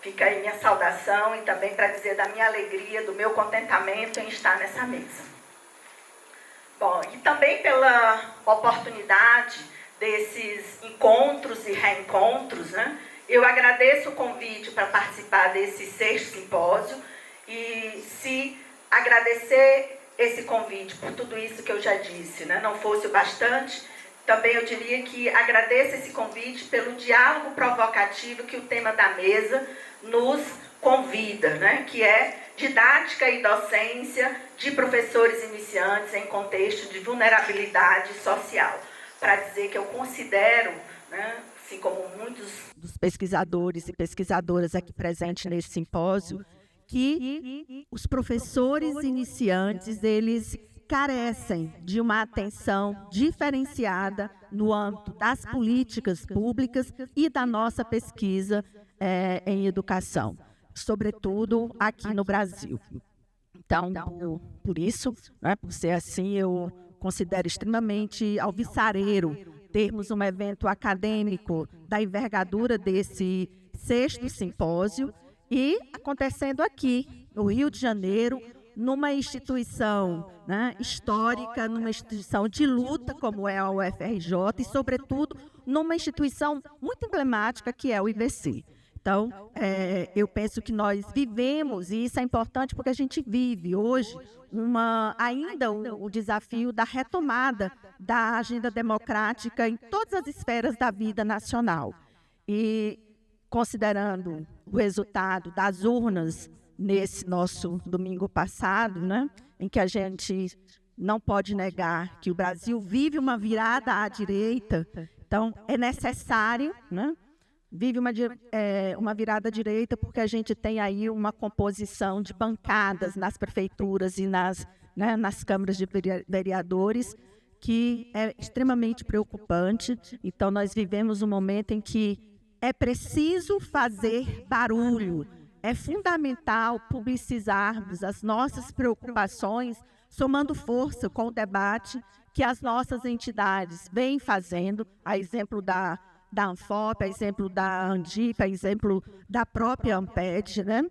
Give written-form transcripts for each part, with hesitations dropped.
Fica aí minha saudação e também para dizer da minha alegria, do meu contentamento em estar nessa mesa. Bom, e também pela oportunidade desses encontros e reencontros, né? Eu agradeço o convite para participar desse 6º simpósio e se agradecer esse convite por tudo isso que eu já disse, né, não fosse o bastante, também eu diria que agradeço esse convite pelo diálogo provocativo que o tema da mesa nos convida, né, que é didática e docência de professores iniciantes em contexto de vulnerabilidade social. Para dizer que eu considero, né, assim como muitos dos pesquisadores e pesquisadoras aqui presentes nesse simpósio, que os professores iniciantes, eles carecem de uma atenção diferenciada no âmbito das políticas públicas e da nossa pesquisa em educação, sobretudo aqui no Brasil. Então, por isso, né, por ser assim, eu considero extremamente alvissareiro termos um evento acadêmico da envergadura desse 6º simpósio e acontecendo aqui, no Rio de Janeiro, numa instituição, né, histórica, numa instituição de luta como é a UFRJ e, sobretudo, numa instituição muito emblemática que é o IBC. Então, eu penso que nós vivemos, e isso é importante porque a gente vive hoje ainda o desafio da retomada da agenda democrática em todas as esferas da vida nacional. E, considerando o resultado das urnas nesse nosso domingo passado, né, em que a gente não pode negar que o Brasil vive uma virada à direita, então é necessário, né, vive uma virada à direita porque a gente tem aí uma composição de bancadas nas prefeituras e nas câmaras de vereadores que é extremamente preocupante. Então, nós vivemos um momento em que é preciso fazer barulho, é fundamental publicizarmos as nossas preocupações, somando força com o debate que as nossas entidades vêm fazendo, a exemplo da ANFOP, a exemplo da ANDIP, a exemplo da própria ANPED, né?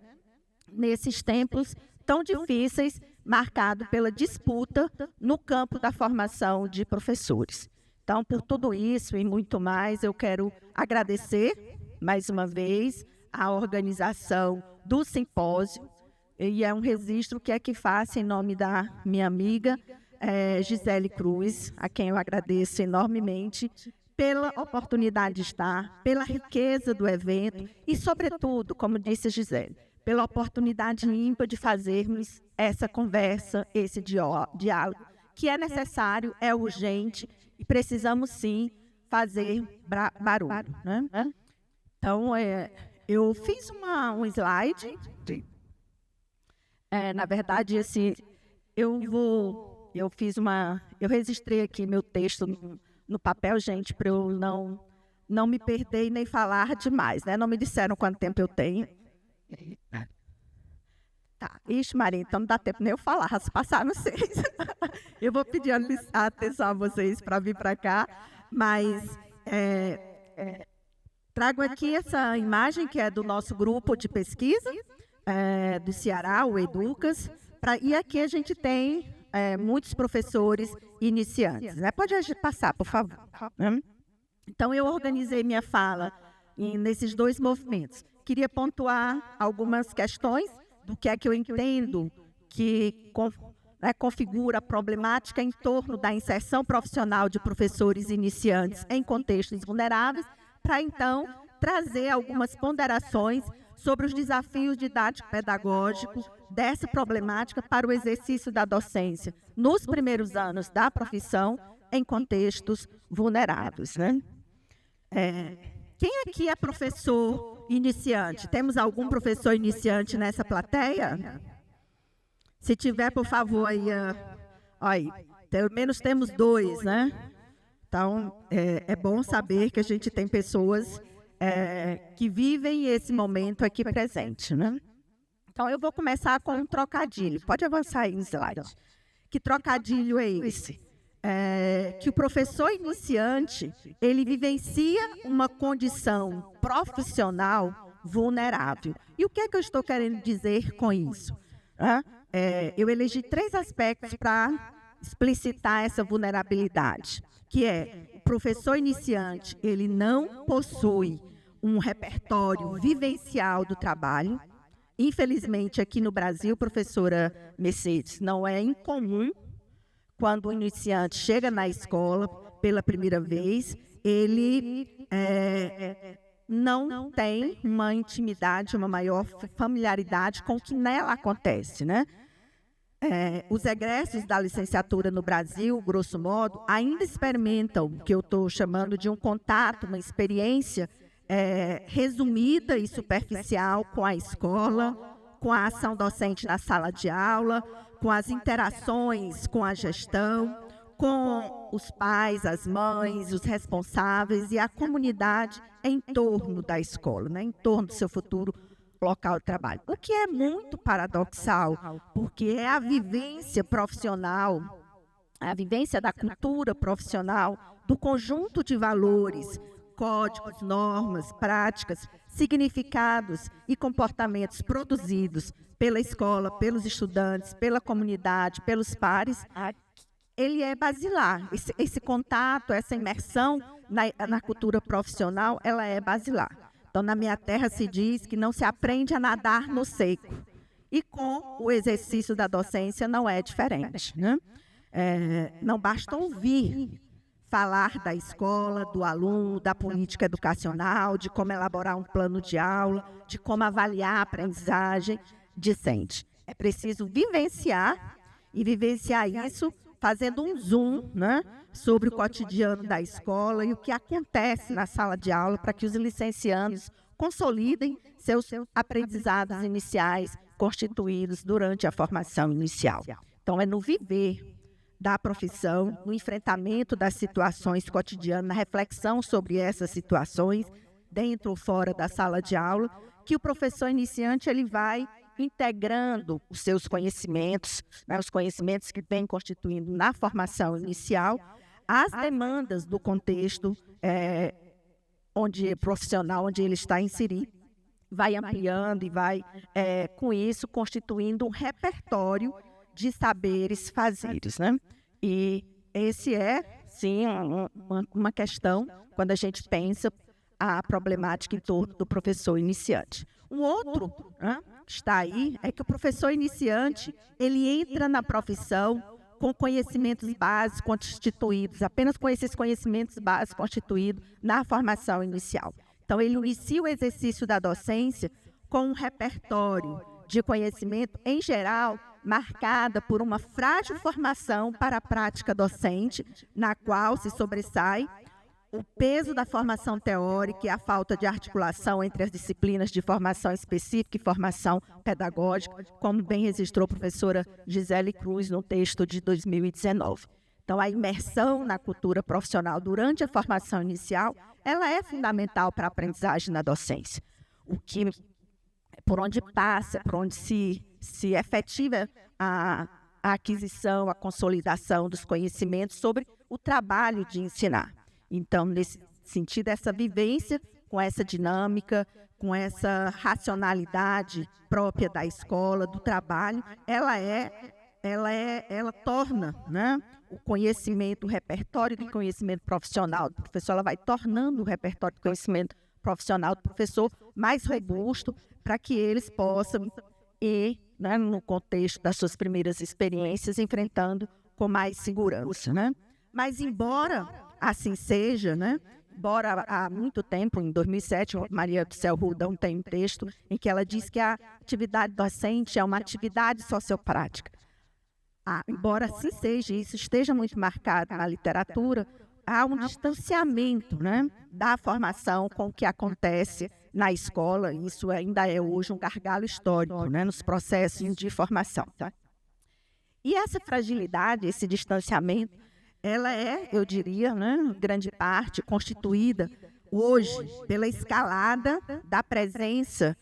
Nesses tempos tão difíceis, marcado pela disputa no campo da formação de professores. Então, por tudo isso e muito mais, eu quero agradecer, mais uma vez, a organização do simpósio, e é um registro que faço em nome da minha amiga Gisele Cruz, a quem eu agradeço enormemente pela oportunidade de estar, pela riqueza do evento e, sobretudo, como disse a Gisele, pela oportunidade ímpar de fazermos essa conversa, esse diálogo, que é necessário, é urgente e precisamos, sim, fazer barulho, né? Então, eu fiz um slide. Na verdade, eu registrei aqui meu texto no papel, gente, para eu não me perder e nem falar demais, né? Não me disseram quanto tempo eu tenho. Tá, ixi, Maria, então não dá tempo nem eu falar, já se passaram 6. Eu vou pedir a atenção a vocês para vir para cá, mas trago aqui essa imagem que é do nosso grupo de pesquisa, do Ceará, o Educas, e aqui a gente tem muitos professores iniciantes, né? Pode passar, por favor. Então, eu organizei minha fala nesses 2 movimentos. Queria pontuar algumas questões do que é que eu entendo que configura a problemática em torno da inserção profissional de professores iniciantes em contextos vulneráveis, para, então, trazer algumas ponderações sobre os desafios didático-pedagógicos dessa problemática para o exercício da docência nos primeiros anos da profissão em contextos vulneráveis, né? Quem aqui é professor iniciante? Temos algum professor iniciante nessa plateia? Se tiver, por favor, aí, pelo menos temos 2, né? Então, é bom saber que a gente tem pessoas que vivem esse momento aqui presente, né? Então, eu vou começar com um trocadilho. Pode avançar aí no slide. Que trocadilho é esse? Que o professor iniciante, ele vivencia uma condição profissional vulnerável. E o que é que eu estou querendo dizer com isso? Eu elegi 3 aspectos para explicitar essa vulnerabilidade, que é o professor iniciante, ele não possui um repertório vivencial do trabalho. Infelizmente, aqui no Brasil, professora Mercedes, não é incomum, quando o iniciante chega na escola pela primeira vez, ele não tem uma intimidade, uma maior familiaridade com o que nela acontece, né? Os egressos da licenciatura no Brasil, grosso modo, ainda experimentam o que eu estou chamando de um contato, uma experiência resumida e superficial com a escola, com a ação docente na sala de aula, com as interações com a gestão, com os pais, as mães, os responsáveis e a comunidade em torno da escola, né, em torno do seu futuro local de trabalho. O que é muito paradoxal, porque é a vivência profissional, a vivência da cultura profissional, do conjunto de valores, códigos, normas, práticas, significados e comportamentos produzidos pela escola, pelos estudantes, pela comunidade, pelos pares, ele é basilar. Esse contato, essa imersão na cultura profissional, ela é basilar. Então, na minha terra se diz que não se aprende a nadar no seco. E com o exercício da docência não é diferente, né? Não basta ouvir falar da escola, do aluno, da política educacional, de como elaborar um plano de aula, de como avaliar a aprendizagem discente. É preciso vivenciar, e vivenciar isso fazendo um zoom, né, sobre o cotidiano da escola e o que acontece na sala de aula para que os licenciandos consolidem seus aprendizados iniciais constituídos durante a formação inicial. Então, é no viver da profissão, no enfrentamento das situações cotidianas, na reflexão sobre essas situações, dentro ou fora da sala de aula, que o professor iniciante ele vai integrando os seus conhecimentos, né, os conhecimentos que vem constituindo na formação inicial, as demandas do contexto profissional onde ele está inserido, vai ampliando e vai, com isso, constituindo um repertório de saberes fazeres, né? E esse é, sim, uma questão quando a gente pensa a problemática em torno do professor iniciante. Um outro que está aí é que o professor iniciante, ele entra na profissão com conhecimentos básicos constituídos, apenas com esses conhecimentos básicos constituídos na formação inicial. Então, ele inicia o exercício da docência com um repertório de conhecimento, em geral, marcada por uma frágil formação para a prática docente, na qual se sobressai o peso da formação teórica e a falta de articulação entre as disciplinas de formação específica e formação pedagógica, como bem registrou a professora Gisele Cruz no texto de 2019. Então, a imersão na cultura profissional durante a formação inicial, ela é fundamental para a aprendizagem na docência. Por onde passa, por onde se efetiva a aquisição, a consolidação dos conhecimentos sobre o trabalho de ensinar. Então, nesse sentido, essa vivência com essa dinâmica, com essa racionalidade própria da escola, do trabalho, ela torna, né, o conhecimento, o repertório de conhecimento profissional do professor, ela vai tornando o repertório de conhecimento profissional do professor mais robusto para que eles possam ir, né, no contexto das suas primeiras experiências, enfrentando com mais segurança, né? Mas, embora assim seja, né? Embora há muito tempo, em 2007, Maria do Céu Roldão tem um texto em que ela diz que a atividade docente é uma atividade socioprática. Embora assim seja, isso esteja muito marcado na literatura, há um distanciamento, né, da formação com o que acontece na escola. Isso ainda é hoje um gargalo histórico, né, nos processos de formação. Tá? E essa fragilidade, esse distanciamento, ela é, eu diria, né, em grande parte, constituída hoje pela escalada da presença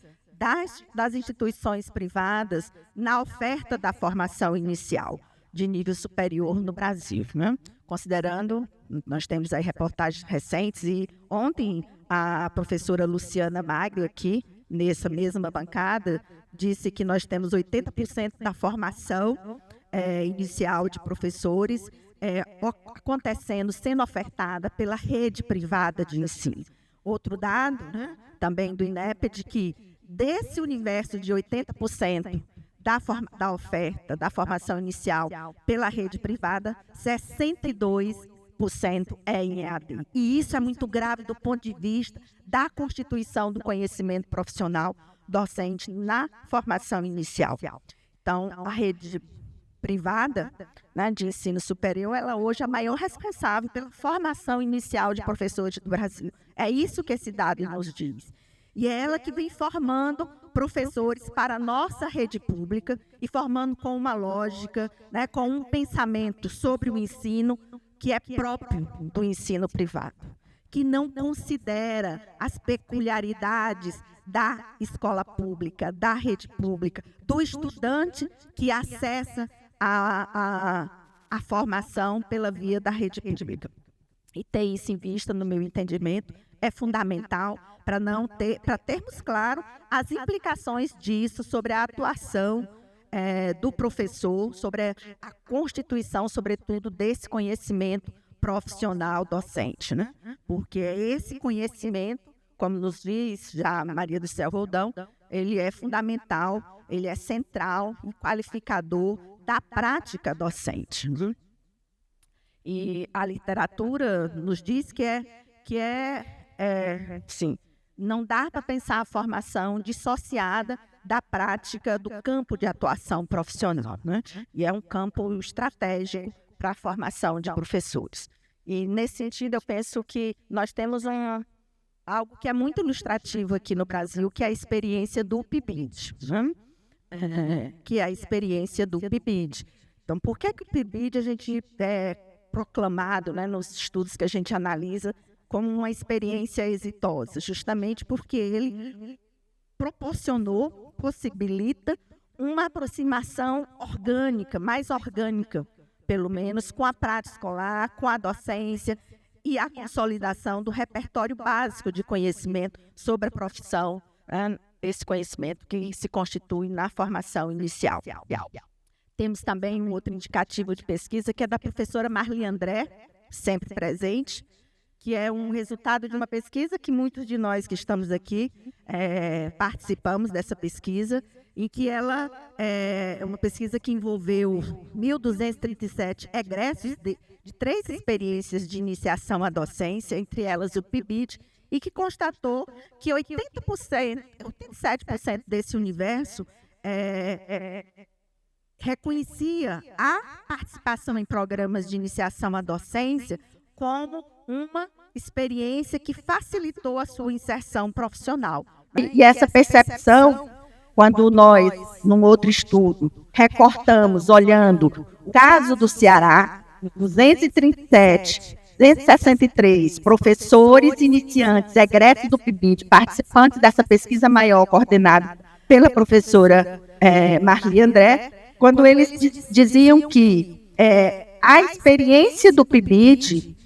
das instituições privadas na oferta da formação inicial de nível superior no Brasil, né? Considerando, nós temos aí reportagens recentes, e ontem a professora Luciana Magro aqui nessa mesma bancada, disse que nós temos 80% da formação inicial de professores acontecendo, sendo ofertada pela rede privada de ensino. Outro dado, né, também do INEP, é de que desse universo de 80% da oferta da formação inicial pela rede privada, 62% é em EAD. E isso é muito grave do ponto de vista da constituição do conhecimento profissional docente na formação inicial. Então, a rede privada, né, de ensino superior, ela hoje é a maior responsável pela formação inicial de professores do Brasil. É isso que esse dado nos diz. E é ela que vem formando professores para a nossa rede pública e formando com uma lógica, né, com um pensamento sobre o ensino que é próprio do ensino privado, que não considera as peculiaridades da escola pública, da rede pública, do estudante que acessa a formação pela via da rede pública. E ter isso em vista, no meu entendimento, é fundamental para termos claro as implicações disso sobre a atuação do professor, sobre a constituição, sobretudo, desse conhecimento profissional docente, né? Porque esse conhecimento, como nos diz já Maria do Céu Roldão, ele é fundamental, ele é central, um qualificador da prática docente. E a literatura nos diz sim, não dá para pensar a formação dissociada da prática do campo de atuação profissional, né? E é um campo estratégico para a formação de professores. E, nesse sentido, eu penso que nós temos algo que é muito ilustrativo aqui no Brasil, que é a experiência do PIBID, né? Que é a experiência do PIBID. Então, por que o PIBID a gente proclamado, né, nos estudos que a gente analisa como uma experiência exitosa? Justamente porque ele possibilita uma aproximação orgânica, mais orgânica, pelo menos, com a prática escolar, com a docência e a consolidação do repertório básico de conhecimento sobre a profissão, né, esse conhecimento que se constitui na formação inicial. Temos também um outro indicativo de pesquisa, que é da professora Marli André, sempre presente, que é um resultado de uma pesquisa que muitos de nós que estamos aqui participamos dessa pesquisa, em que ela é uma pesquisa que envolveu 1.237 egressos de 3 experiências de iniciação à docência, entre elas o PIBID, e que constatou que 87% desse universo reconhecia a participação em programas de iniciação à docência como uma experiência que facilitou a sua inserção profissional. E essa percepção, quando nós, num outro estudo, recortamos, olhando o caso do Ceará, 263 professores iniciantes, egressos do PIBID, participantes dessa pesquisa maior, coordenada pela professora Marli André, quando eles diziam que a experiência do PIBID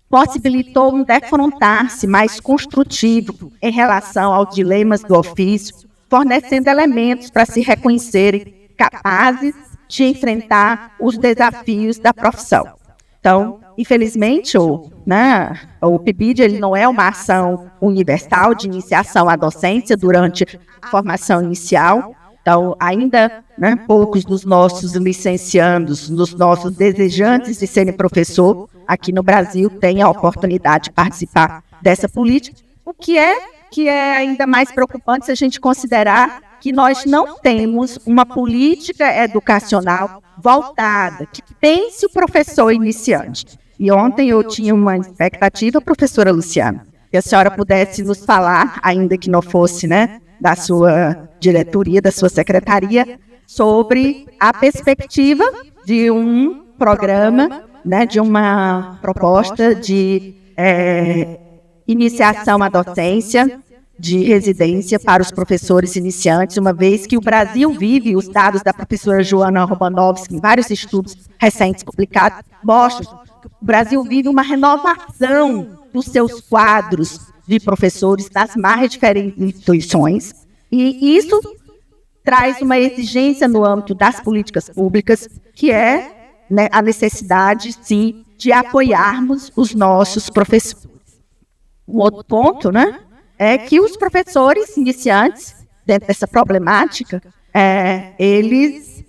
possibilitou um defrontar-se mais construtivo em relação aos dilemas do ofício, fornecendo elementos para se reconhecerem capazes de enfrentar os desafios da profissão. Então, infelizmente, o PIBID ele não é uma ação universal de iniciação à docência durante a formação inicial. Então, ainda poucos dos nossos licenciandos, dos nossos desejantes de serem professor, aqui no Brasil, têm a oportunidade de participar dessa política, o que é ainda mais preocupante se a gente considerar que nós não temos uma política educacional voltada, que pense o professor iniciante. E ontem eu tinha uma expectativa, professora Luciana, que a senhora pudesse nos falar, ainda que não fosse, da sua diretoria, da sua secretaria, sobre a perspectiva de um programa, de uma proposta de iniciação à docência, de residência para os professores iniciantes, uma vez que o Brasil vive, os dados da professora Joana Romanovski, em vários estudos recentes publicados, mostram que o Brasil vive uma renovação dos seus quadros de professores das mais diferentes instituições, e isso traz uma exigência no âmbito das políticas públicas, que é, né, a necessidade, sim, de apoiarmos os nossos professores. Um outro ponto, né, é que os professores iniciantes, dentro dessa problemática, eles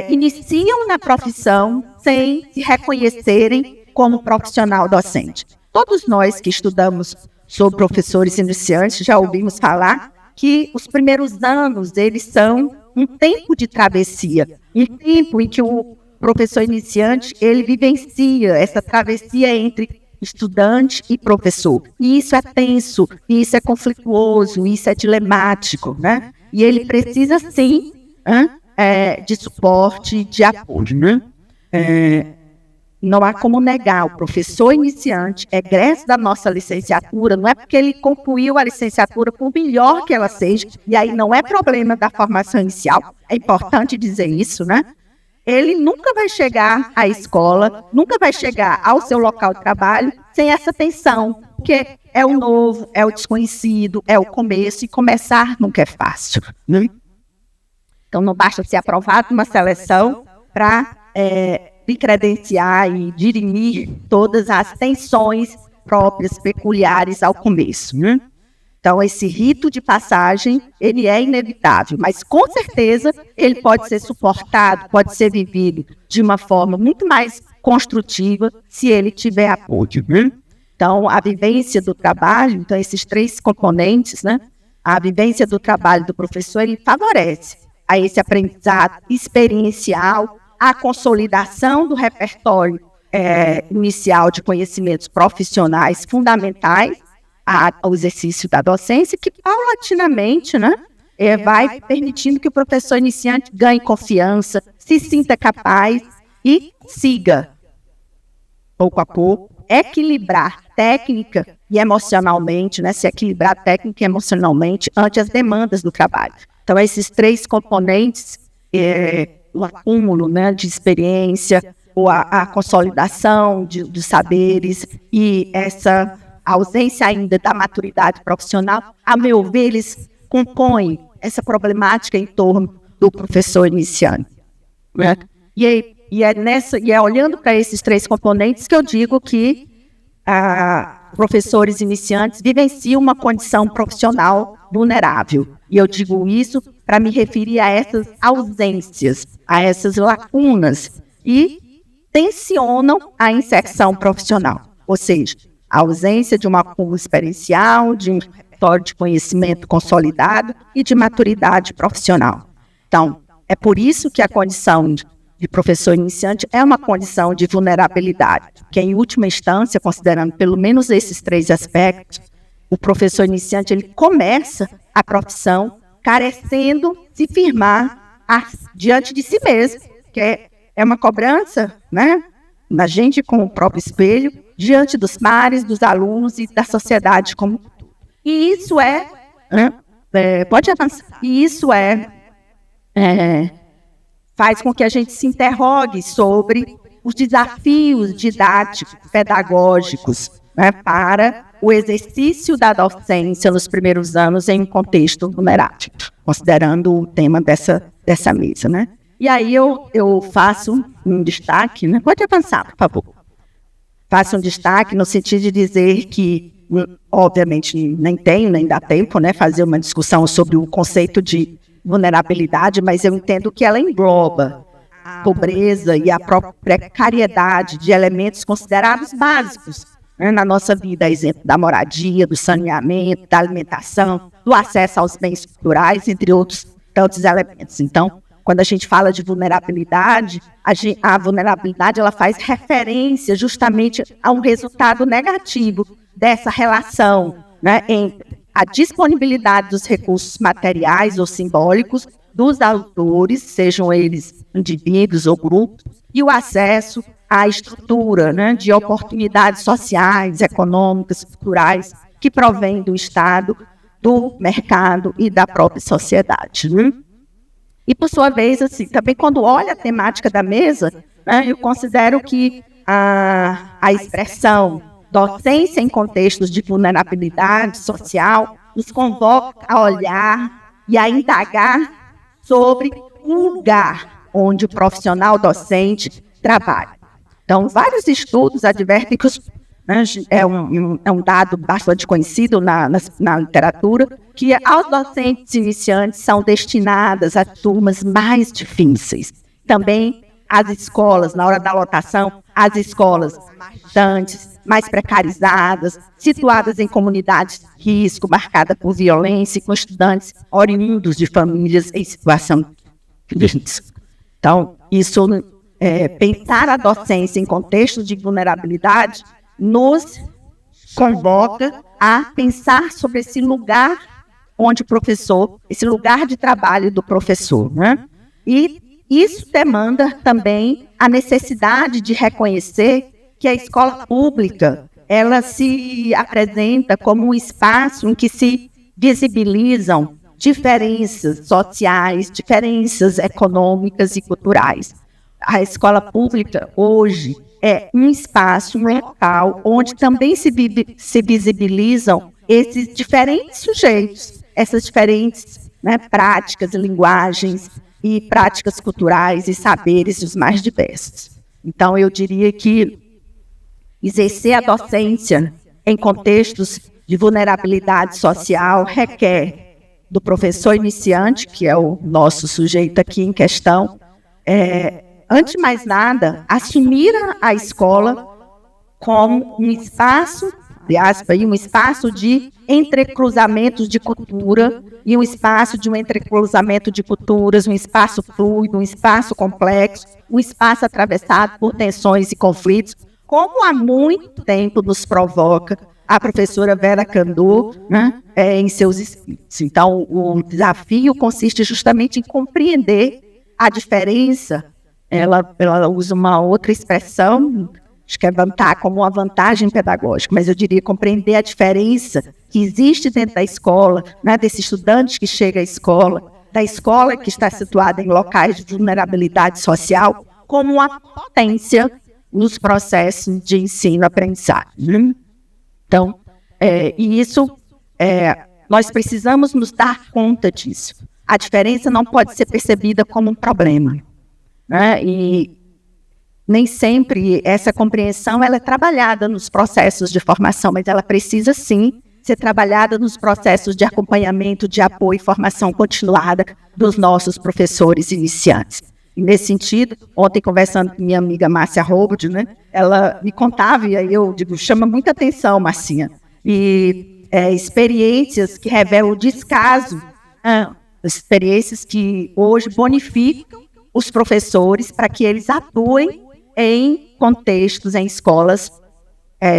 iniciam na profissão sem se reconhecerem como profissional docente. Todos nós que estudamos sobre professores iniciantes já ouvimos falar que os primeiros anos eles são um tempo de travessia, um tempo em que o professor iniciante ele vivencia essa travessia entre estudante e professor. E isso é tenso, e isso é conflituoso, isso é dilemático, né? E ele precisa, sim, de suporte, de apoio, né? Não há como negar, o professor iniciante, egresso da nossa licenciatura, não é porque ele concluiu a licenciatura, por melhor que ela seja, e aí não é problema da formação inicial, é importante dizer isso, né? Ele nunca vai chegar à escola, nunca vai chegar ao seu local de trabalho sem essa tensão, porque é o novo, é o desconhecido, é o começo, e começar nunca é fácil, né? Então não basta ser aprovado numa seleção para lhe credenciar e dirimir todas as tensões próprias, peculiares ao começo, né? Então, esse rito de passagem, ele é inevitável, mas com certeza ele pode ser suportado, pode ser vivido de uma forma muito mais construtiva se ele tiver apoio, né? Então, a vivência do trabalho, então esses três componentes, né? A vivência do trabalho do professor, ele favorece a esse aprendizado experiencial, a consolidação do repertório inicial de conhecimentos profissionais fundamentais ao exercício da docência, que paulatinamente, né, vai permitindo que o professor iniciante ganhe confiança, se sinta capaz e siga, pouco a pouco, equilibrar técnica e emocionalmente, né, se equilibrar técnica e emocionalmente ante as demandas do trabalho. Então, esses três componentes, o acúmulo, né, de experiência, ou a consolidação de saberes e essa ausência ainda da maturidade profissional, a meu ver, eles compõem essa problemática em torno do professor iniciante, né? E é olhando para esses três componentes que eu digo que professores iniciantes vivenciam uma condição profissional vulnerável. E eu digo isso para me referir a essas ausências, a essas lacunas, e tensionam a inserção profissional. Ou seja, a ausência de um acúmulo experiencial, de um repertório de conhecimento consolidado e de maturidade profissional. Então, é por isso que a condição de professor iniciante é uma condição de vulnerabilidade, que em última instância, considerando pelo menos esses três aspectos, o professor iniciante ele começa a profissão carecendo de firmar diante de si mesmo, que é uma cobrança, né, da gente com o próprio espelho, diante dos pares, dos alunos e da sociedade como um todo. E isso pode avançar, e isso faz com que a gente se interrogue sobre os desafios didáticos, pedagógicos, né, para o exercício da docência nos primeiros anos em um contexto vulnerável, considerando o tema dessa mesa, né? E aí eu faço um destaque, né? Pode avançar, por favor. Faço um destaque no sentido de dizer que, obviamente, nem dá tempo, né, fazer uma discussão sobre o conceito de vulnerabilidade, mas eu entendo que ela engloba a pobreza e a própria precariedade de elementos considerados básicos, né, na nossa vida, exemplo da moradia, do saneamento, da alimentação, do acesso aos bens culturais, entre outros tantos elementos. Então, quando a gente fala de vulnerabilidade, a vulnerabilidade ela faz referência justamente a um resultado negativo dessa relação, né, entre a disponibilidade dos recursos materiais ou simbólicos dos autores, sejam eles indivíduos ou grupos, e o acesso à estrutura, né, de oportunidades sociais, econômicas, culturais, que provém do Estado, do mercado e da própria sociedade, né? E, por sua vez, assim, também quando olho a temática da mesa, né, eu considero que a expressão docência em contextos de vulnerabilidade social nos convoca a olhar e a indagar sobre o lugar onde o profissional docente trabalha. Então, vários estudos advertem que é um dado bastante conhecido na literatura, que aos docentes iniciantes são destinadas as turmas mais difíceis. Também as escolas, na hora da lotação, as escolas mais distantes, mais precarizadas, situadas em comunidades de risco, marcadas por violência e com estudantes oriundos de famílias em situação de risco. Então, isso, pensar a docência em contexto de vulnerabilidade nos convoca a pensar sobre esse lugar onde o professor, esse lugar de trabalho do professor, né? E isso demanda também a necessidade de reconhecer que a escola pública, ela se apresenta como um espaço em que se visibilizam diferenças sociais, diferenças econômicas e culturais. A escola pública, hoje, é um espaço, um local, onde também se visibilizam esses diferentes sujeitos, essas diferentes, né, práticas, linguagens e práticas culturais e saberes os mais diversos. Então, eu diria que exercer a docência em contextos de vulnerabilidade social requer do professor iniciante, que é o nosso sujeito aqui em questão, antes de mais nada, assumir a escola como um espaço, um espaço de entrecruzamentos de cultura e um espaço de um entrecruzamento de culturas, um espaço fluido, um espaço complexo, um espaço atravessado por tensões e conflitos, como há muito tempo nos provoca a professora Vera Kandor, né, em seus escritos. Então, o desafio consiste justamente em compreender a diferença. Ela usa uma outra expressão, acho que é como uma vantagem pedagógica, mas eu diria compreender a diferença que existe dentro da escola, né, desse estudante que chega à escola, da escola que está situada em locais de vulnerabilidade social, como uma potência nos processos de ensino-aprendizagem. Então, nós precisamos nos dar conta disso. A diferença não pode ser percebida como um problema, né? E nem sempre essa compreensão ela é trabalhada nos processos de formação, mas ela precisa sim ser trabalhada nos processos de acompanhamento, de apoio e formação continuada dos nossos professores iniciantes. E nesse sentido, ontem conversando com minha amiga Márcia Rold, né, ela me contava, e aí eu digo, chama muita atenção, Marcinha, e experiências que revelam o descaso, experiências que hoje bonificam os professores para que eles atuem em contextos, em escolas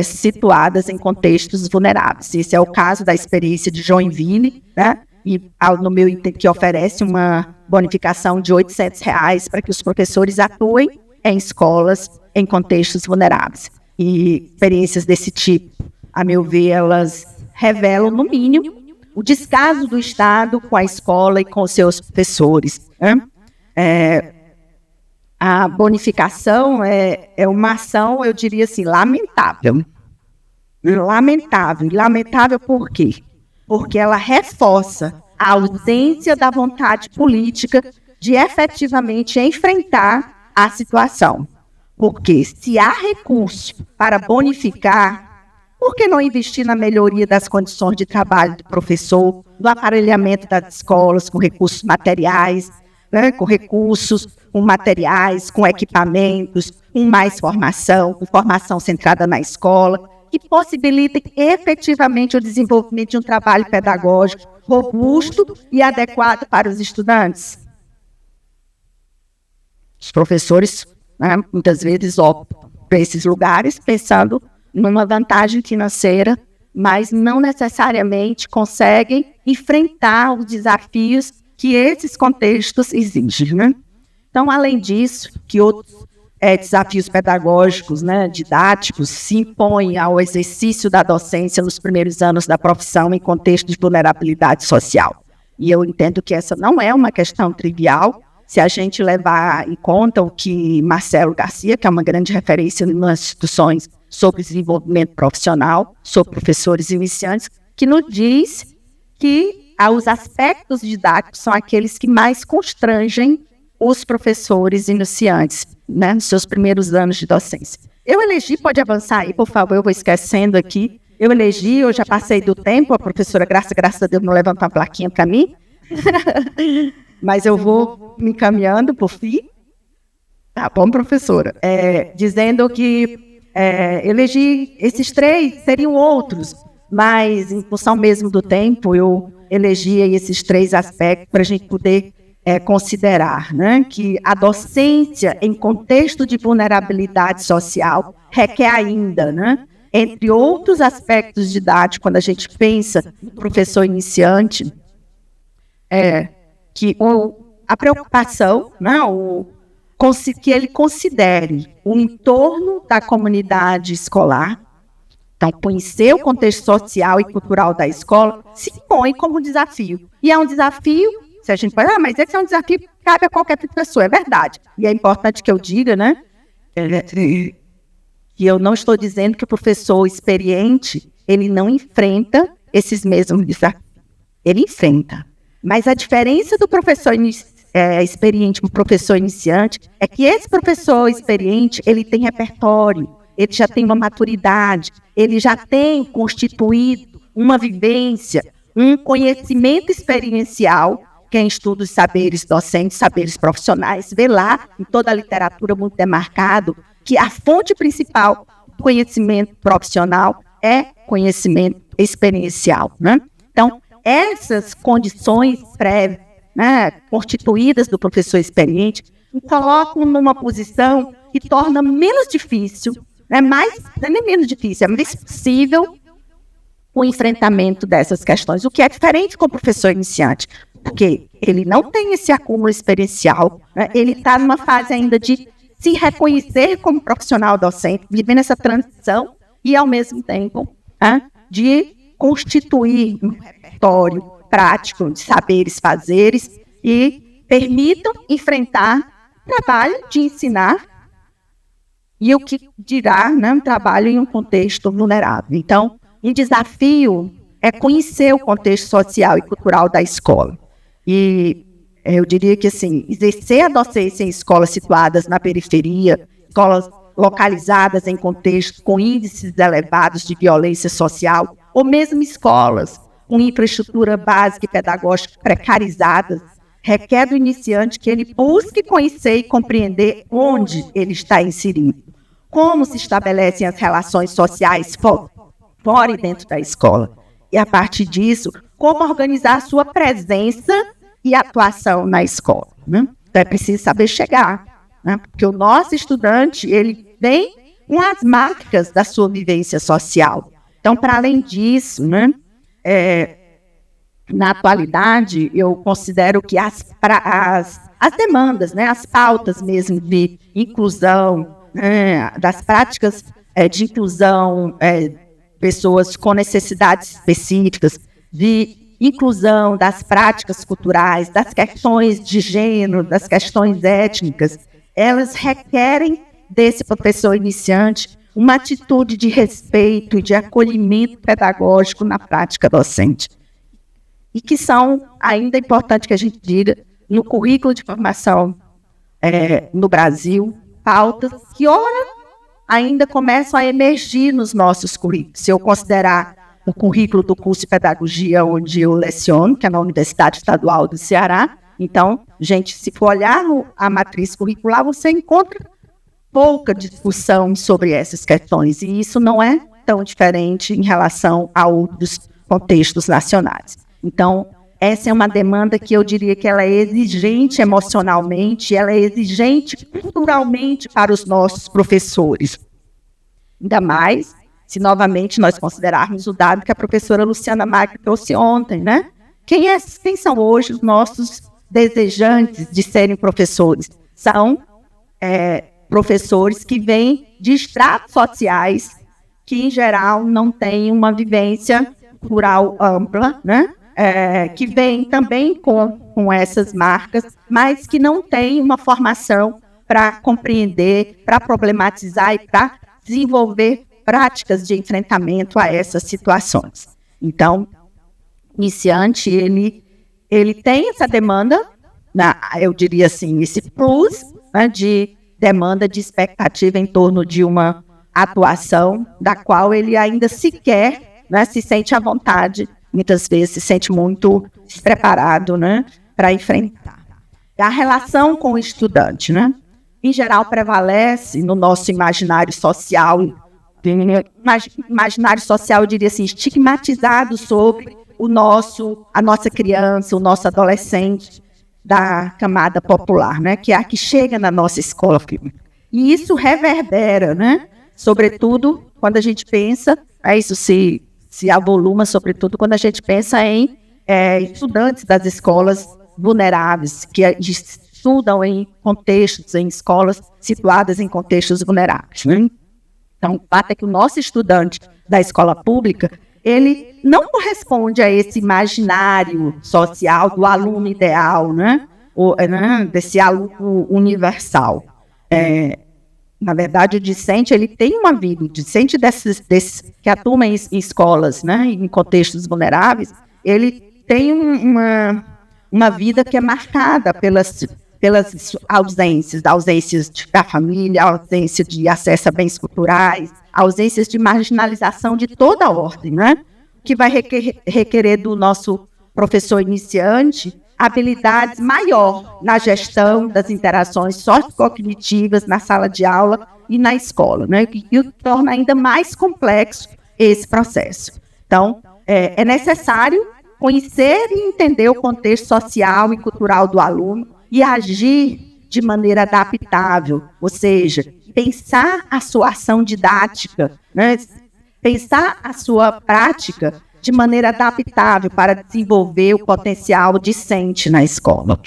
situadas em contextos vulneráveis. Esse é o caso da experiência de Joinville, né? E no meu que oferece uma bonificação de R$800 para que os professores atuem em escolas em contextos vulneráveis. E experiências desse tipo, a meu ver, elas revelam, no mínimo, o descaso do Estado com a escola e com os seus professores, né? A bonificação é uma ação, eu diria assim, lamentável. Lamentável por quê? Porque ela reforça a ausência da vontade política de efetivamente enfrentar a situação. Porque se há recurso para bonificar, por que não investir na melhoria das condições de trabalho do professor, no aparelhamento das escolas com recursos materiais, né, com materiais, com equipamentos, com mais formação, com formação centrada na escola, que possibilitem efetivamente o desenvolvimento de um trabalho pedagógico robusto e adequado para os estudantes. Os professores, né, muitas vezes optam por esses lugares pensando numa vantagem financeira, mas não necessariamente conseguem enfrentar os desafios que esses contextos exigem, né? Então, além disso, que outros desafios pedagógicos, né, didáticos, se impõem ao exercício da docência nos primeiros anos da profissão em contexto de vulnerabilidade social. E eu entendo que essa não é uma questão trivial, se a gente levar em conta o que Marcelo Garcia, que é uma grande referência nas instituições sobre desenvolvimento profissional, sobre professores iniciantes, que nos diz que os aspectos didáticos são aqueles que mais constrangem os professores iniciantes, né, nos seus primeiros anos de docência. Eu elegi, pode avançar aí, por favor, eu vou esquecendo aqui. Eu já passei do tempo, a professora, graças a Deus, não levantou uma plaquinha para mim, mas eu vou me encaminhando por fim. Tá bom, professora. Dizendo que elegi esses 3, seriam outros, mas em função mesmo do tempo, eu elegi esses 3 aspectos para a gente poder considerar, né, que a docência em contexto de vulnerabilidade social requer ainda, né, entre outros aspectos didáticos, quando a gente pensa no professor iniciante, que a preocupação, né, que ele considere o entorno da comunidade escolar. Então, conhecer o contexto social e cultural da escola se impõe como desafio. E é um desafio, se a gente fala, mas esse é um desafio que cabe a qualquer professor, é verdade. E é importante que eu diga, né, que eu não estou dizendo que o professor experiente, ele não enfrenta esses mesmos desafios. Ele enfrenta. Mas a diferença do professor experiente para o professor iniciante é que esse professor experiente, ele tem repertório, ele já tem uma maturidade, ele já tem constituído uma vivência, um conhecimento experiencial, que é em estudos de saberes docentes, saberes profissionais, vê lá em toda a literatura muito demarcado que a fonte principal do conhecimento profissional é conhecimento experiencial, né? Então, essas condições prévias, né, constituídas do professor experiente, o colocam numa posição que torna menos difícil, não é nem menos difícil, é mais possível o enfrentamento dessas questões, o que é diferente com o professor iniciante, porque ele não tem esse acúmulo experiencial, né, ele está numa fase ainda de se reconhecer como profissional docente, vivendo essa transição e, ao mesmo tempo, né, de constituir um repertório prático de saberes, fazeres e permitam enfrentar trabalho de ensinar e o que dirá, né, um trabalho em um contexto vulnerável. Então, um desafio é conhecer o contexto social e cultural da escola. E eu diria que, assim, exercer a docência em escolas situadas na periferia, escolas localizadas em contextos com índices elevados de violência social, ou mesmo escolas com infraestrutura básica e pedagógica precarizadas, requer do iniciante que ele busque conhecer e compreender onde ele está inserido, como se estabelecem as relações sociais fora e dentro da escola. E, a partir disso, como organizar a sua presença e atuação na escola, né? Então, é preciso saber chegar, né? Porque o nosso estudante, ele vem com as marcas da sua vivência social. Então, para além disso, né, na atualidade, eu considero que as demandas, né, as pautas mesmo de inclusão, das práticas de inclusão, pessoas com necessidades específicas, de inclusão das práticas culturais, das questões de gênero, das questões étnicas, elas requerem desse professor iniciante uma atitude de respeito e de acolhimento pedagógico na prática docente. E que são, ainda importante que a gente diga, no currículo de formação no Brasil, pautas que, ora, ainda começam a emergir nos nossos currículos. Se eu considerar o currículo do curso de pedagogia onde eu leciono, que é na Universidade Estadual do Ceará, então, gente, se for olhar a matriz curricular, você encontra pouca discussão sobre essas questões, e isso não é tão diferente em relação a outros contextos nacionais. Então, essa é uma demanda que eu diria que ela é exigente emocionalmente, ela é exigente culturalmente para os nossos professores. Ainda mais se novamente nós considerarmos o dado que a professora Luciana Magno trouxe ontem, né? Quem são hoje os nossos desejantes de serem professores? São professores que vêm de estratos sociais que, em geral, não têm uma vivência cultural ampla, né? Que vêm também com essas marcas, mas que não têm uma formação para compreender, para problematizar e para desenvolver práticas de enfrentamento a essas situações. Então, o iniciante, ele tem essa demanda, eu diria assim, esse plus, né, de demanda, de expectativa em torno de uma atuação da qual ele ainda sequer, né, se sente à vontade, muitas vezes se sente muito despreparado, né, para enfrentar. A relação com o estudante, né, em geral prevalece no nosso imaginário social, eu diria assim, estigmatizado sobre a nossa criança, o nosso adolescente da camada popular, né, que é a que chega na nossa escola pública. E isso reverbera, né, sobretudo quando a gente pensa, isso se avoluma, sobretudo quando a gente pensa em estudantes das escolas vulneráveis, que estudam em contextos, em escolas situadas em contextos vulneráveis, né? Então, o fato é que o nosso estudante da escola pública, ele não corresponde a esse imaginário social do aluno ideal, né? Desse aluno universal. Na verdade, o discente, ele tem uma vida, o discente que atua em escolas, né, em contextos vulneráveis, ele tem uma vida que é marcada pelas ausências, da família, ausência de acesso a bens culturais, ausências de marginalização de toda a ordem, né? Que vai requerer do nosso professor iniciante habilidades maior na gestão das interações sociocognitivas na sala de aula e na escola, né? E torna ainda mais complexo esse processo. Então, é necessário conhecer e entender o contexto social e cultural do aluno e agir de maneira adaptável, ou seja, pensar a sua ação didática, né? Pensar a sua prática de maneira adaptável para desenvolver o potencial discente na escola.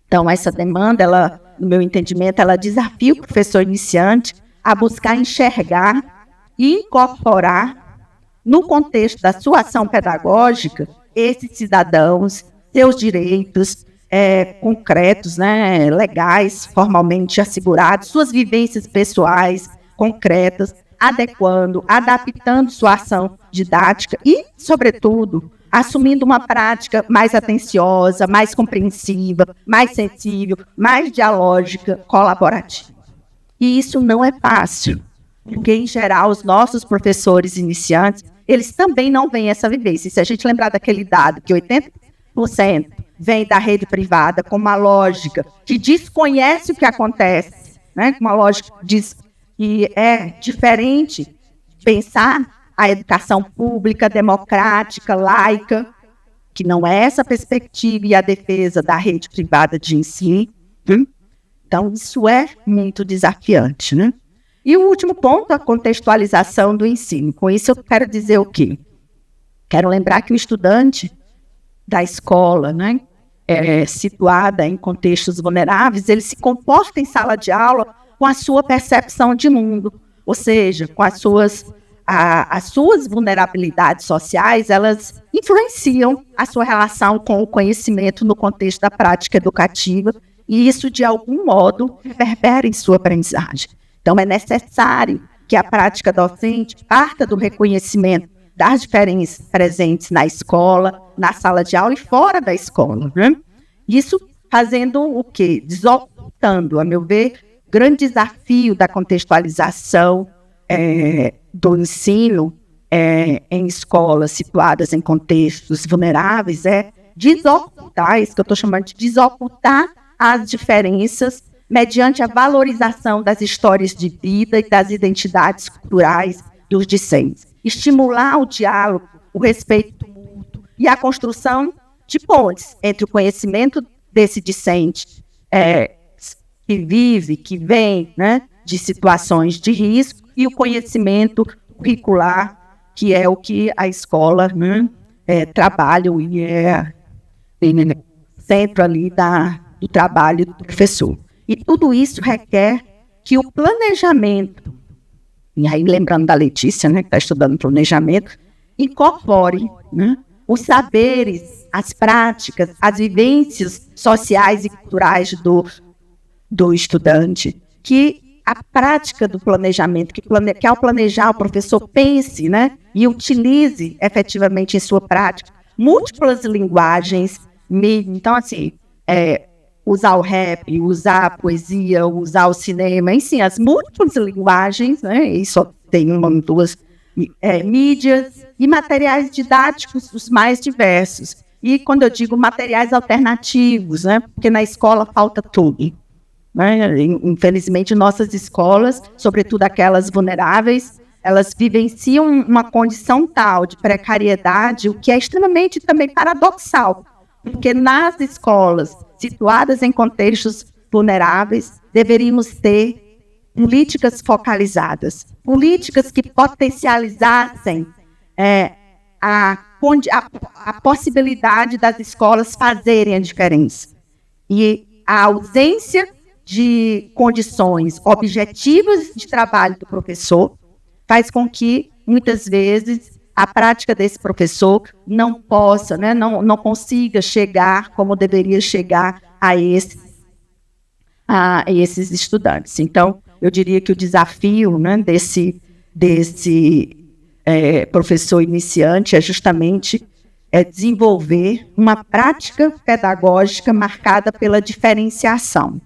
Então, essa demanda, no meu entendimento, ela desafia o professor iniciante a buscar enxergar e incorporar no contexto da sua ação pedagógica esses cidadãos, seus direitos concretos, né, legais, formalmente assegurados, suas vivências pessoais concretas, adaptando sua ação didática e, sobretudo, assumindo uma prática mais atenciosa, mais compreensiva, mais sensível, mais dialógica, colaborativa. E isso não é fácil, porque, em geral, os nossos professores iniciantes, eles também não veem essa vivência. E se a gente lembrar daquele dado que 80% vem da rede privada com uma lógica que desconhece o que acontece, né? Uma lógica que é diferente de pensar a educação pública, democrática, laica, que não é essa perspectiva e a defesa da rede privada de ensino. Então, isso é muito desafiante, né? E o último ponto, a contextualização do ensino. Com isso, eu quero dizer o quê? Quero lembrar que o estudante da escola, né, situada em contextos vulneráveis, ele se comporta em sala de aula com a sua percepção de mundo, ou seja, com as suas vulnerabilidades sociais, elas influenciam a sua relação com o conhecimento no contexto da prática educativa, e isso, de algum modo, reverbera em sua aprendizagem. Então, é necessário que a prática docente parta do reconhecimento das diferenças presentes na escola, na sala de aula e fora da escola, né? Isso fazendo o quê? Desocultando, a meu ver, o grande desafio da contextualização do ensino em escolas situadas em contextos vulneráveis desocultar, isso que eu estou chamando de desocultar as diferenças mediante a valorização das histórias de vida e das identidades culturais dos discentes. Estimular o diálogo, o respeito mútuo e a construção de pontes entre o conhecimento desse discente que vive, que vem, né, de situações de risco, e o conhecimento curricular, que é o que a escola, né, trabalha e é centro ali do trabalho do professor. E tudo isso requer que o planejamento, e aí lembrando da Letícia, né, que está estudando planejamento, incorpore, né, os saberes, as práticas, as vivências sociais e culturais do estudante, que a prática do planejamento, que ao planejar o professor pense, né, e utilize efetivamente em sua prática múltiplas linguagens, então assim, usar o rap, usar a poesia, usar o cinema, enfim, as múltiplas linguagens, né, e só tem uma ou duas mídias e materiais didáticos os mais diversos. E quando eu digo materiais alternativos, né, porque na escola falta tudo. Né? Infelizmente, nossas escolas, sobretudo aquelas vulneráveis, elas vivenciam uma condição tal de precariedade, o que é extremamente também paradoxal, porque nas escolas situadas em contextos vulneráveis, deveríamos ter políticas focalizadas, políticas que potencializassem a possibilidade das escolas fazerem a diferença. E a ausência de condições objetivas de trabalho do professor faz com que, muitas vezes, a prática desse professor não possa, né, não consiga chegar como deveria chegar a esses estudantes. Então, eu diria que o desafio, né, desse professor iniciante é justamente desenvolver uma prática pedagógica marcada pela diferenciação,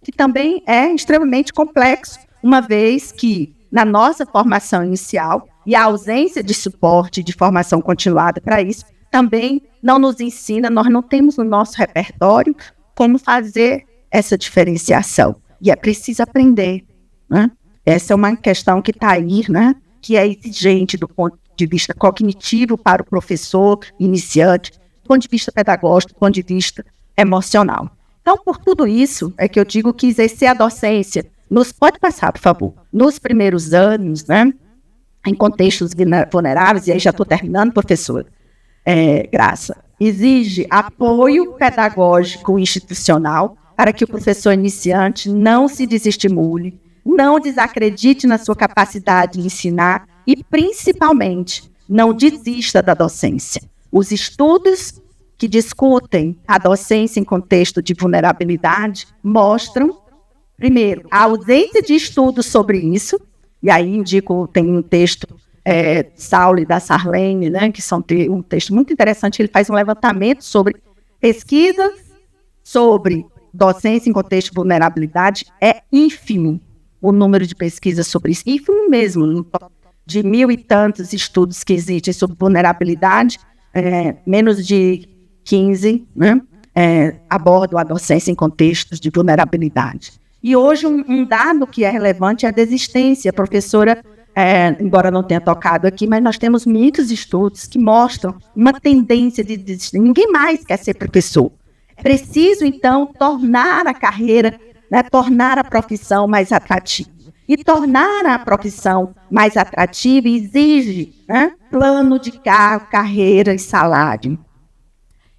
que também é extremamente complexo, uma vez que, na nossa formação inicial, e a ausência de suporte de formação continuada para isso, também não nos ensina, nós não temos no nosso repertório como fazer essa diferenciação. E é preciso aprender. Né? Essa é uma questão que está aí, né? Que é exigente do ponto de vista cognitivo para o professor iniciante, do ponto de vista pedagógico, do ponto de vista emocional. Então, por tudo isso, é que eu digo que exercer a docência, pode passar, por favor, nos primeiros anos, né, em contextos vulneráveis, e aí já estou terminando, professora Graça, exige apoio pedagógico institucional para que o professor iniciante não se desestimule, não desacredite na sua capacidade de ensinar e, principalmente, não desista da docência. Os estudos que discutem a docência em contexto de vulnerabilidade mostram, primeiro, a ausência de estudos sobre isso, e aí indico, tem um texto Saulo e da Sarlene, né, que são um texto muito interessante, ele faz um levantamento sobre pesquisas sobre docência em contexto de vulnerabilidade, é ínfimo o número de pesquisas sobre isso, ínfimo mesmo, de 1.000 e tantos estudos que existem sobre vulnerabilidade, menos de 15, né, abordam a docência em contextos de vulnerabilidade. E hoje um dado que é relevante é a desistência. A professora, embora não tenha tocado aqui, mas nós temos muitos estudos que mostram uma tendência de desistência. Ninguém mais quer ser professor. É preciso, então, tornar a carreira, né, tornar a profissão mais atrativa. E tornar a profissão mais atrativa exige, né, plano de carreira e salário.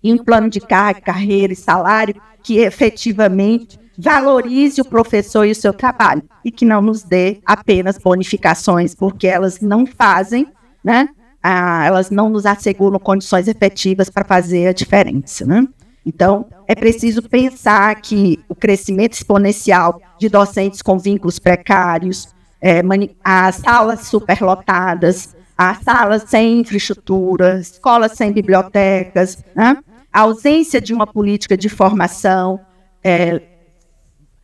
E um plano de carreira e salário que efetivamente valorize o professor e o seu trabalho e que não nos dê apenas bonificações, porque elas não fazem, né, elas não nos asseguram condições efetivas para fazer a diferença. Né? Então, é preciso pensar que o crescimento exponencial de docentes com vínculos precários, as salas superlotadas, as salas sem infraestrutura, escolas sem bibliotecas, né? A ausência de uma política de formação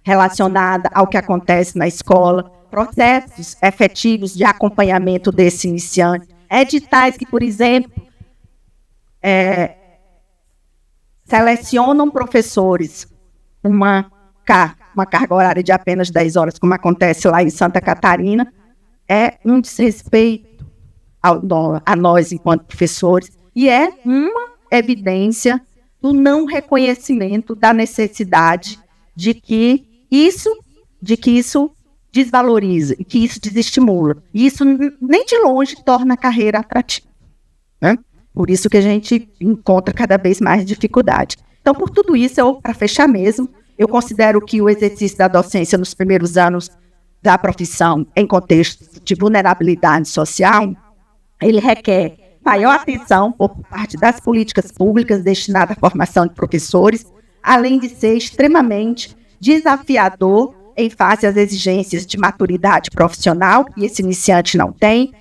relacionada ao que acontece na escola, processos efetivos de acompanhamento desse iniciante, editais que, por exemplo, selecionam professores uma carga horária de apenas 10 horas, como acontece lá em Santa Catarina, é um desrespeito a nós enquanto professores e é uma evidência do não reconhecimento da necessidade de que isso desvaloriza, e que isso desestimula. E isso nem de longe torna a carreira atrativa. Né? Por isso que a gente encontra cada vez mais dificuldade. Então, por tudo isso, para fechar mesmo, eu considero que o exercício da docência nos primeiros anos da profissão, em contexto de vulnerabilidade social, ele requer maior atenção por parte das políticas públicas destinadas à formação de professores, além de ser extremamente desafiador em face às exigências de maturidade profissional, que esse iniciante não tem,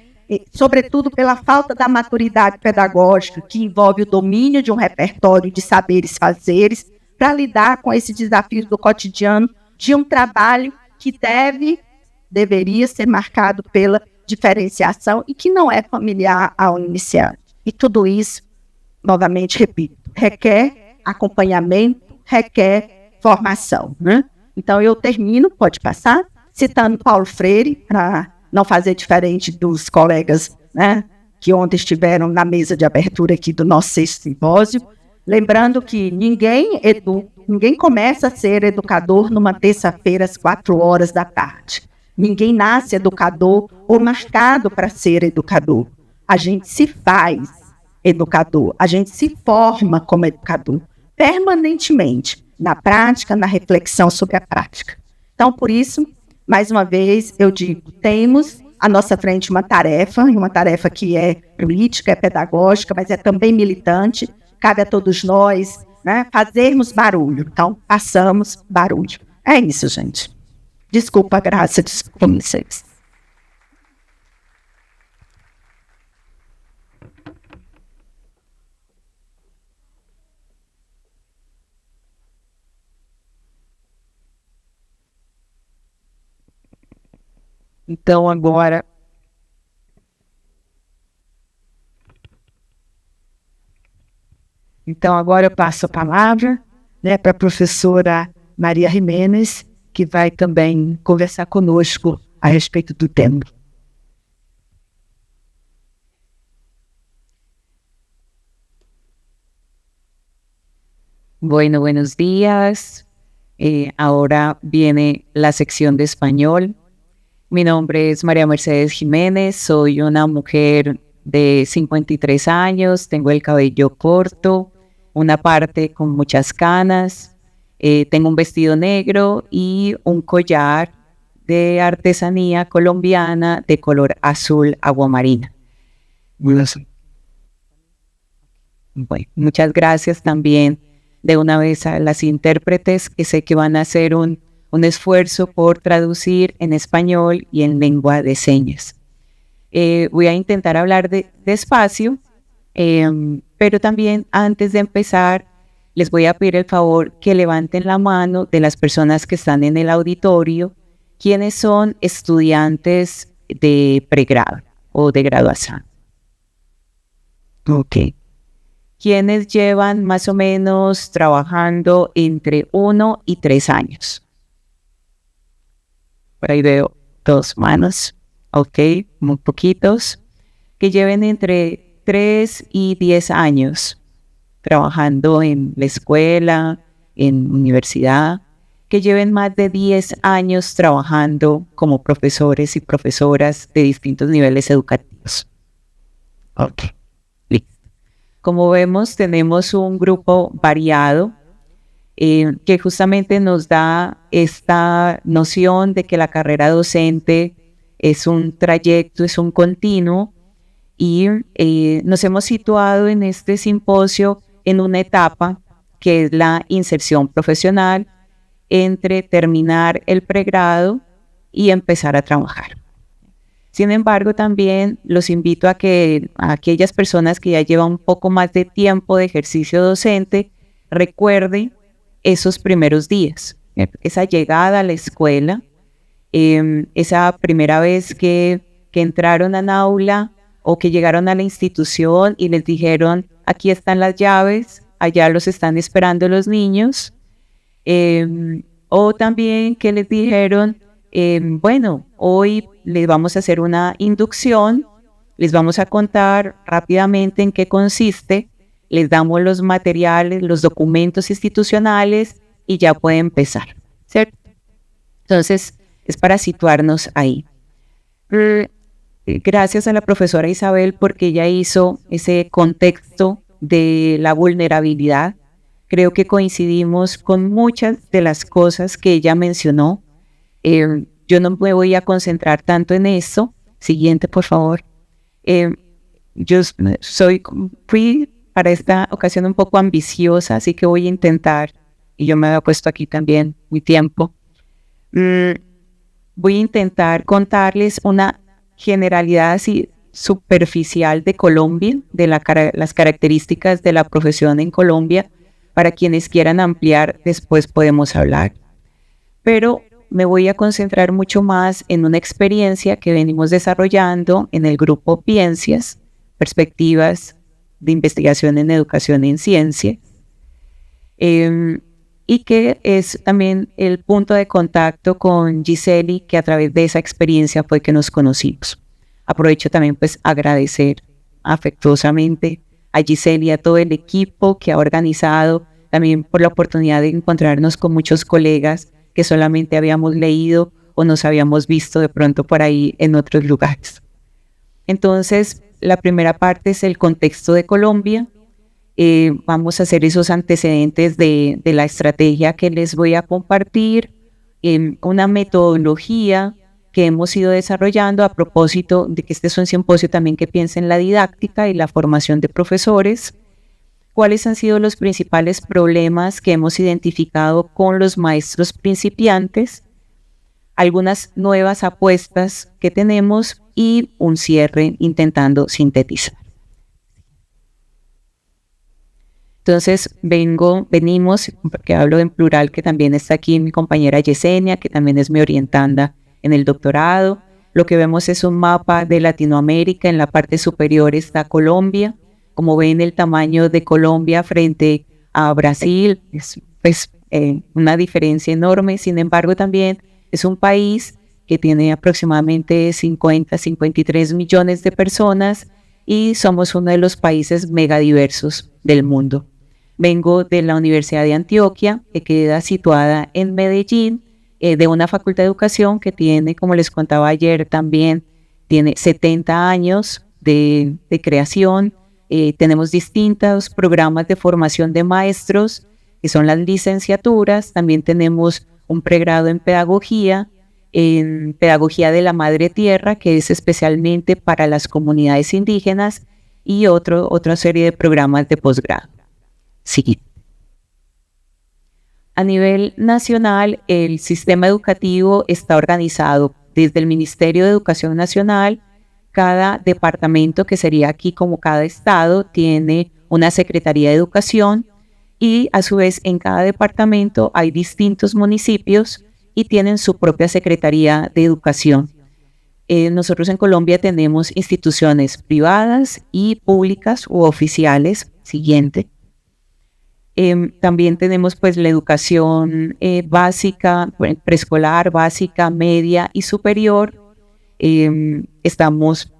sobretudo pela falta da maturidade pedagógica, que envolve o domínio de um repertório de saberes fazeres, para lidar com esses desafios do cotidiano de um trabalho que deveria ser marcado pela diferenciação e que não é familiar ao iniciante. E tudo isso, novamente repito, requer acompanhamento, requer formação, né? Então eu termino, pode passar, citando Paulo Freire, para não fazer diferente dos colegas, né, que ontem estiveram na mesa de abertura aqui do nosso 6º simpósio, lembrando que ninguém começa a ser educador numa terça-feira às 16h. Ninguém nasce educador ou marcado para ser educador. A gente se faz educador, a gente se forma como educador, permanentemente, na prática, na reflexão sobre a prática. Então, por isso, mais uma vez, eu digo, temos à nossa frente uma tarefa que é política, é pedagógica, mas é também militante, cabe a todos nós, né, fazermos barulho. Então, façamos barulho. É isso, gente. Desculpa, Graça, desculpa vocês. Então, agora eu passo a palavra, né, para a professora Maria Jiménez, que vai também conversar conosco a respeito do tema. Bueno, buenos días. Ahora viene la sección de español. Mi nombre es María Mercedes Jiménez, soy una mujer de 53 años, tengo el cabello corto, una parte con muchas canas, tengo un vestido negro y un collar de artesanía colombiana de color azul aguamarina. Bueno, muchas gracias también de una vez a las intérpretes que sé que van a hacer un esfuerzo por traducir en español y en lengua de señas. Voy a intentar hablar despacio, pero también antes de empezar les voy a pedir el favor que levanten la mano de las personas que están en el auditorio, quienes son estudiantes de pregrado o de graduación. Ok. Quienes llevan más o menos trabajando entre 1 y 3 años. Por ahí veo 2 manos, ok, muy poquitos, que lleven entre 3 y 10 años trabajando en la escuela, en universidad, que lleven más de 10 años trabajando como profesores y profesoras de distintos niveles educativos. Ok, listo. Como vemos, tenemos un grupo variado, que justamente nos da esta noción de que la carrera docente es un trayecto, es un continuo, y nos hemos situado en este simposio en una etapa que es la inserción profesional entre terminar el pregrado y empezar a trabajar. Sin embargo, también los invito a que a aquellas personas que ya llevan un poco más de tiempo de ejercicio docente recuerden esos primeros días, esa llegada a la escuela, esa primera vez que entraron al aula o que llegaron a la institución y les dijeron, aquí están las llaves, allá los están esperando los niños, o también que les dijeron, bueno, hoy les vamos a hacer una inducción, les vamos a contar rápidamente en qué consiste, les damos los materiales, los documentos institucionales y ya puede empezar, ¿cierto? Entonces, es para situarnos ahí. Gracias a la profesora Isabel porque ella hizo ese contexto de la vulnerabilidad. Creo que coincidimos con muchas de las cosas que ella mencionó. Yo no me voy a concentrar tanto en eso. Siguiente, por favor. Yo fui para esta ocasión un poco ambiciosa, así que voy a intentar, y yo me había puesto aquí también mi tiempo, Voy a intentar contarles una generalidad así superficial de Colombia, de las características de la profesión en Colombia. Para quienes quieran ampliar, después podemos hablar. Pero me voy a concentrar mucho más en una experiencia que venimos desarrollando en el grupo Piensias, Perspectivas de Investigación en Educación en Ciencia, y que es también el punto de contacto con Giseli, que a través de esa experiencia fue que nos conocimos. Aprovecho también pues agradecer afectuosamente a Giseli y a todo el equipo que ha organizado, también por la oportunidad de encontrarnos con muchos colegas que solamente habíamos leído o nos habíamos visto de pronto por ahí en otros lugares. Entonces, la primera parte es el contexto de Colombia. Vamos a hacer esos antecedentes de la estrategia que les voy a compartir, una metodología que hemos ido desarrollando a propósito de que este es un simposio también que piensa en la didáctica y la formación de profesores. ¿Cuáles han sido los principales problemas que hemos identificado con los maestros principiantes? Algunas nuevas apuestas que tenemos y un cierre intentando sintetizar. Entonces venimos, porque hablo en plural, que también está aquí mi compañera Yesenia, que también es mi orientanda en el doctorado. Lo que vemos es un mapa de Latinoamérica. En la parte superior está Colombia. Como ven, el tamaño de Colombia frente a Brasil es una diferencia enorme. Sin embargo, también es un país que tiene aproximadamente 53 millones de personas y somos uno de los países megadiversos del mundo. Vengo de la Universidad de Antioquia, que queda situada en Medellín, de una facultad de educación que tiene, como les contaba ayer también, tiene 70 años de creación. Tenemos distintos programas de formación de maestros, que son las licenciaturas. También tenemos un pregrado en pedagogía de la madre tierra, que es especialmente para las comunidades indígenas, y otra serie de programas de posgrado. Sí. A nivel nacional, el sistema educativo está organizado desde el Ministerio de Educación Nacional. Cada departamento, que sería aquí como cada estado, tiene una Secretaría de Educación y a su vez en cada departamento hay distintos municipios y tienen su propia Secretaría de Educación. Nosotros en Colombia tenemos instituciones privadas y públicas u oficiales. Siguiente. También tenemos pues la educación básica, preescolar, básica, media y superior. Estamos,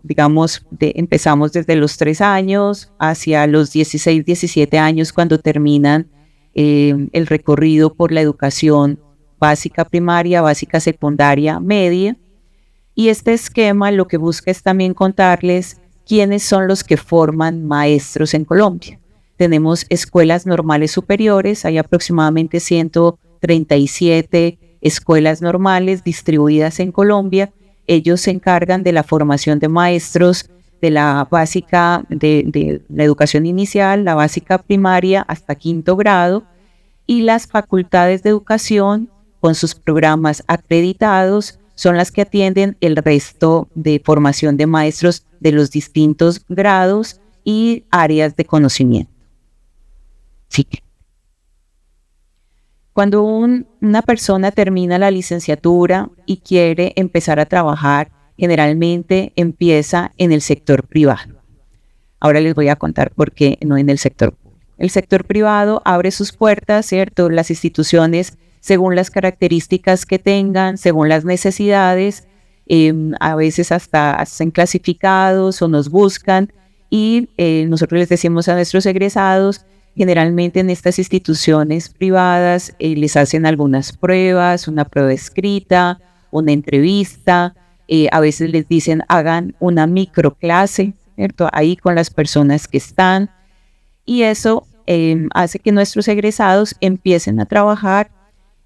empezamos desde los 3 años hacia los 16, 17 años cuando terminan el recorrido por la educación básica primaria, básica secundaria, media. Y este esquema lo que busca es también contarles quiénes son los que forman maestros en Colombia. Tenemos escuelas normales superiores, hay aproximadamente 137 escuelas normales distribuidas en Colombia. Ellos se encargan de la formación de maestros de la básica, de la educación inicial, la básica primaria hasta 5º grado, y las facultades de educación con sus programas acreditados son las que atienden el resto de formación de maestros de los distintos grados y áreas de conocimiento. Sí. Cuando una persona termina la licenciatura y quiere empezar a trabajar, generalmente empieza en el sector privado. Ahora les voy a contar por qué no en el sector público. El sector privado abre sus puertas, ¿cierto? Las instituciones, según las características que tengan, según las necesidades, a veces hasta hacen clasificados o nos buscan y nosotros les decimos a nuestros egresados, generalmente en estas instituciones privadas les hacen algunas pruebas, una prueba escrita, una entrevista, a veces les dicen hagan una microclase, ¿cierto? Ahí con las personas que están, y eso hace que nuestros egresados empiecen a trabajar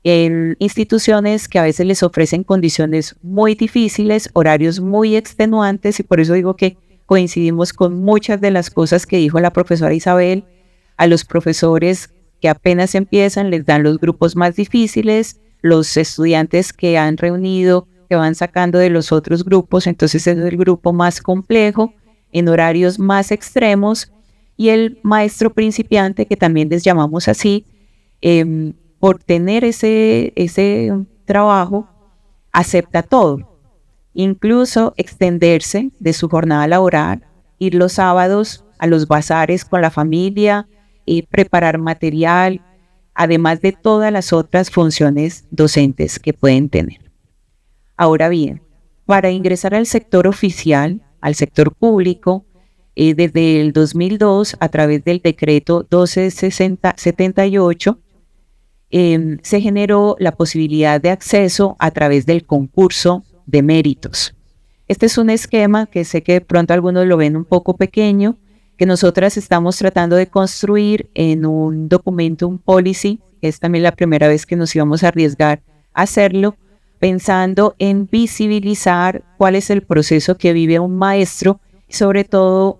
en instituciones que a veces les ofrecen condiciones muy difíciles, horarios muy extenuantes, y por eso digo que coincidimos con muchas de las cosas que dijo la profesora Isabel. A los profesores que apenas empiezan les dan los grupos más difíciles, los estudiantes que han reunido, que van sacando de los otros grupos, entonces es el grupo más complejo, en horarios más extremos, y el maestro principiante, que también les llamamos así, por tener ese trabajo, acepta todo, incluso extenderse de su jornada laboral, ir los sábados a los bazares con la familia, preparar material, además de todas las otras funciones docentes que pueden tener. Ahora bien, para ingresar al sector oficial, al sector público, desde el 2002, a través del decreto 1278, se generó la posibilidad de acceso a través del concurso de méritos. Este es un esquema que sé que de pronto algunos lo ven un poco pequeño, que nosotras estamos tratando de construir en un documento, un policy, que es también la primera vez que nos íbamos a arriesgar a hacerlo, pensando en visibilizar cuál es el proceso que vive un maestro y sobre todo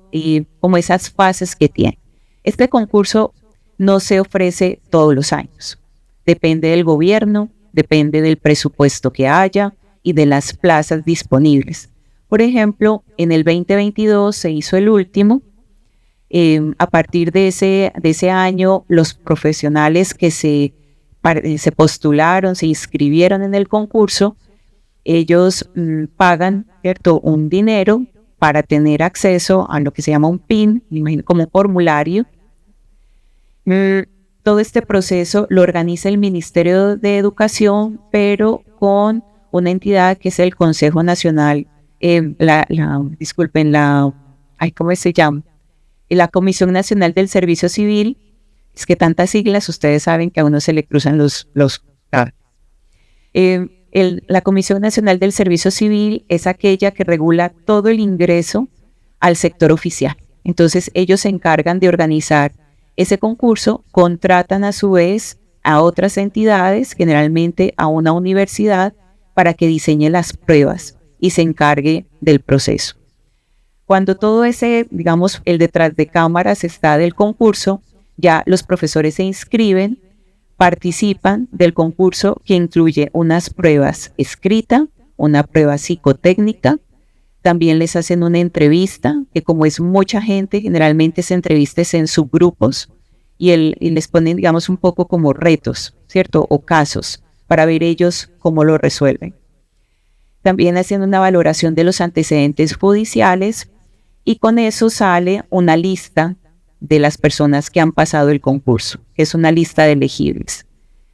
como esas fases que tiene. Este concurso no se ofrece todos los años. Depende del gobierno, depende del presupuesto que haya y de las plazas disponibles. Por ejemplo, en el 2022 se hizo el último. A partir de ese año, los profesionales que se postularon, se inscribieron en el concurso, ellos pagan, ¿cierto?, un dinero para tener acceso a lo que se llama un PIN, me imagino como un formulario. Todo este proceso lo organiza el Ministerio de Educación, pero con una entidad que es el Consejo Nacional, ¿cómo se llama? La Comisión Nacional del Servicio Civil. Es que tantas siglas, ustedes saben que a uno se le cruzan los la Comisión Nacional del Servicio Civil es aquella que regula todo el ingreso al sector oficial. Entonces ellos se encargan de organizar ese concurso, contratan a su vez a otras entidades, generalmente a una universidad, para que diseñe las pruebas y se encargue del proceso. Cuando todo ese, digamos, el detrás de cámaras está del concurso, ya los profesores se inscriben, participan del concurso que incluye unas pruebas escritas, una prueba psicotécnica, también les hacen una entrevista, que como es mucha gente, generalmente se entrevistas en subgrupos y les ponen, digamos, un poco como retos, ¿cierto? O casos, para ver ellos cómo lo resuelven. También hacen una valoración de los antecedentes judiciales y con eso sale una lista de las personas que han pasado el concurso, que es una lista de elegibles.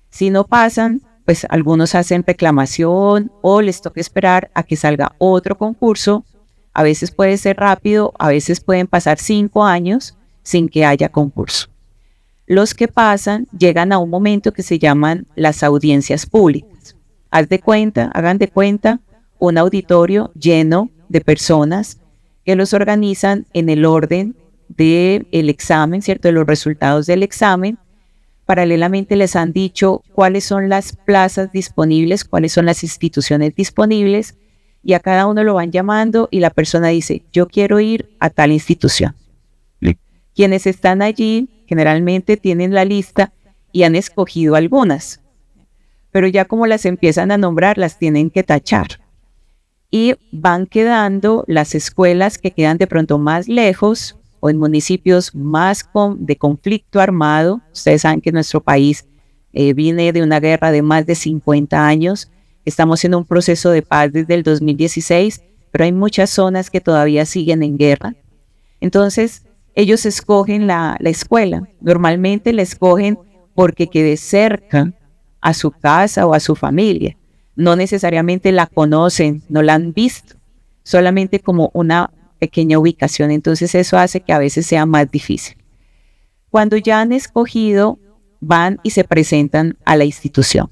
Si no pasan, pues algunos hacen reclamación o les toca esperar a que salga otro concurso. A veces puede ser rápido, a veces pueden pasar 5 años sin que haya concurso. Los que pasan llegan a un momento que se llaman las audiencias públicas. Hagan de cuenta un auditorio lleno de personas que los organizan en el orden del examen, ¿cierto?, de los resultados del examen. Paralelamente les han dicho cuáles son las plazas disponibles, cuáles son las instituciones disponibles, y a cada uno lo van llamando y la persona dice, yo quiero ir a tal institución. Sí. Quienes están allí generalmente tienen la lista y han escogido algunas, pero ya como las empiezan a nombrar, las tienen que tachar. Y van quedando las escuelas que quedan de pronto más lejos o en municipios más de conflicto armado. Ustedes saben que nuestro país viene de una guerra de más de 50 años. Estamos en un proceso de paz desde el 2016, pero hay muchas zonas que todavía siguen en guerra. Entonces, ellos escogen la escuela. Normalmente la escogen porque quede cerca a su casa o a su familia. No necesariamente la conocen, no la han visto, solamente como una pequeña ubicación. Entonces eso hace que a veces sea más difícil. Cuando ya han escogido, van y se presentan a la institución.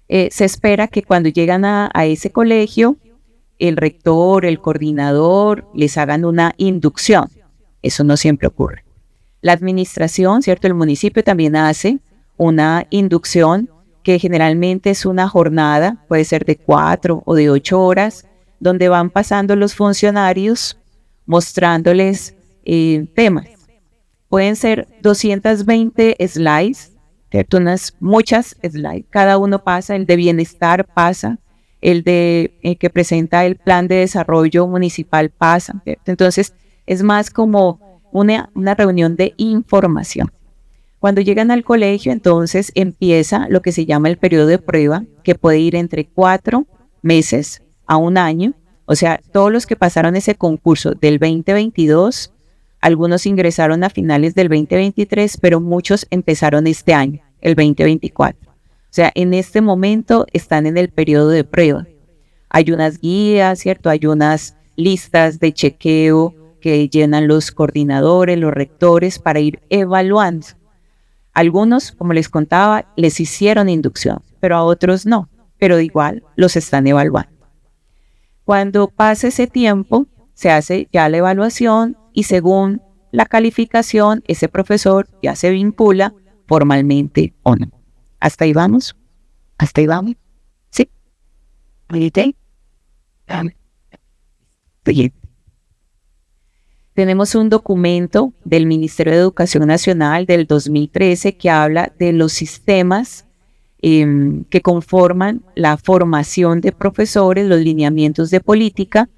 Se espera que cuando llegan a ese colegio, el rector, el coordinador, les hagan una inducción. Eso no siempre ocurre. La administración, ¿cierto? El municipio también hace una inducción que generalmente es una jornada, puede ser de 4 o de 8 horas, donde van pasando los funcionarios mostrándoles temas. Pueden ser 220 slides ¿cierto? Muchas slides, cada uno pasa, el de bienestar pasa, el de que presenta el plan de desarrollo municipal pasa, ¿cierto? Entonces es más como una reunión de información. Cuando llegan al colegio, entonces empieza lo que se llama el periodo de prueba, que puede ir entre 4 meses a 1 año. O sea, todos los que pasaron ese concurso del 2022, algunos ingresaron a finales del 2023, pero muchos empezaron este año, el 2024. O sea, en este momento están en el periodo de prueba. Hay unas guías, ¿cierto? Hay unas listas de chequeo que llenan los coordinadores, los rectores, para ir evaluando. Algunos, como les contaba, les hicieron inducción, pero a otros no, pero igual los están evaluando. Cuando pase ese tiempo, se hace ya la evaluación y según la calificación, ese profesor ya se vincula formalmente o no. ¿Hasta ahí vamos? ¿Hasta ahí vamos? ¿Sí? ¿Siguiente? Tenemos un documento del Ministerio de Educación Nacional del 2013 que habla de los sistemas que conforman la formación de profesores, los lineamientos de política,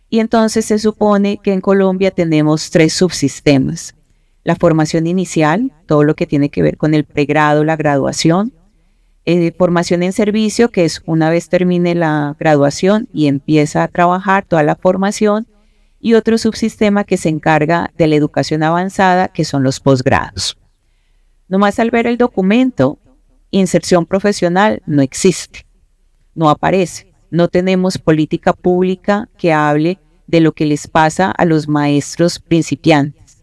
y entonces se supone que en Colombia tenemos 3 subsistemas. La formación inicial, todo lo que tiene que ver con el pregrado, la graduación, formación en servicio, que es una vez termine la graduación y empieza a trabajar toda la formación, y otro subsistema que se encarga de la educación avanzada, que son los posgrados. Nomás al ver el documento, inserción profesional no existe, no aparece. No tenemos política pública que hable de lo que les pasa a los maestros principiantes.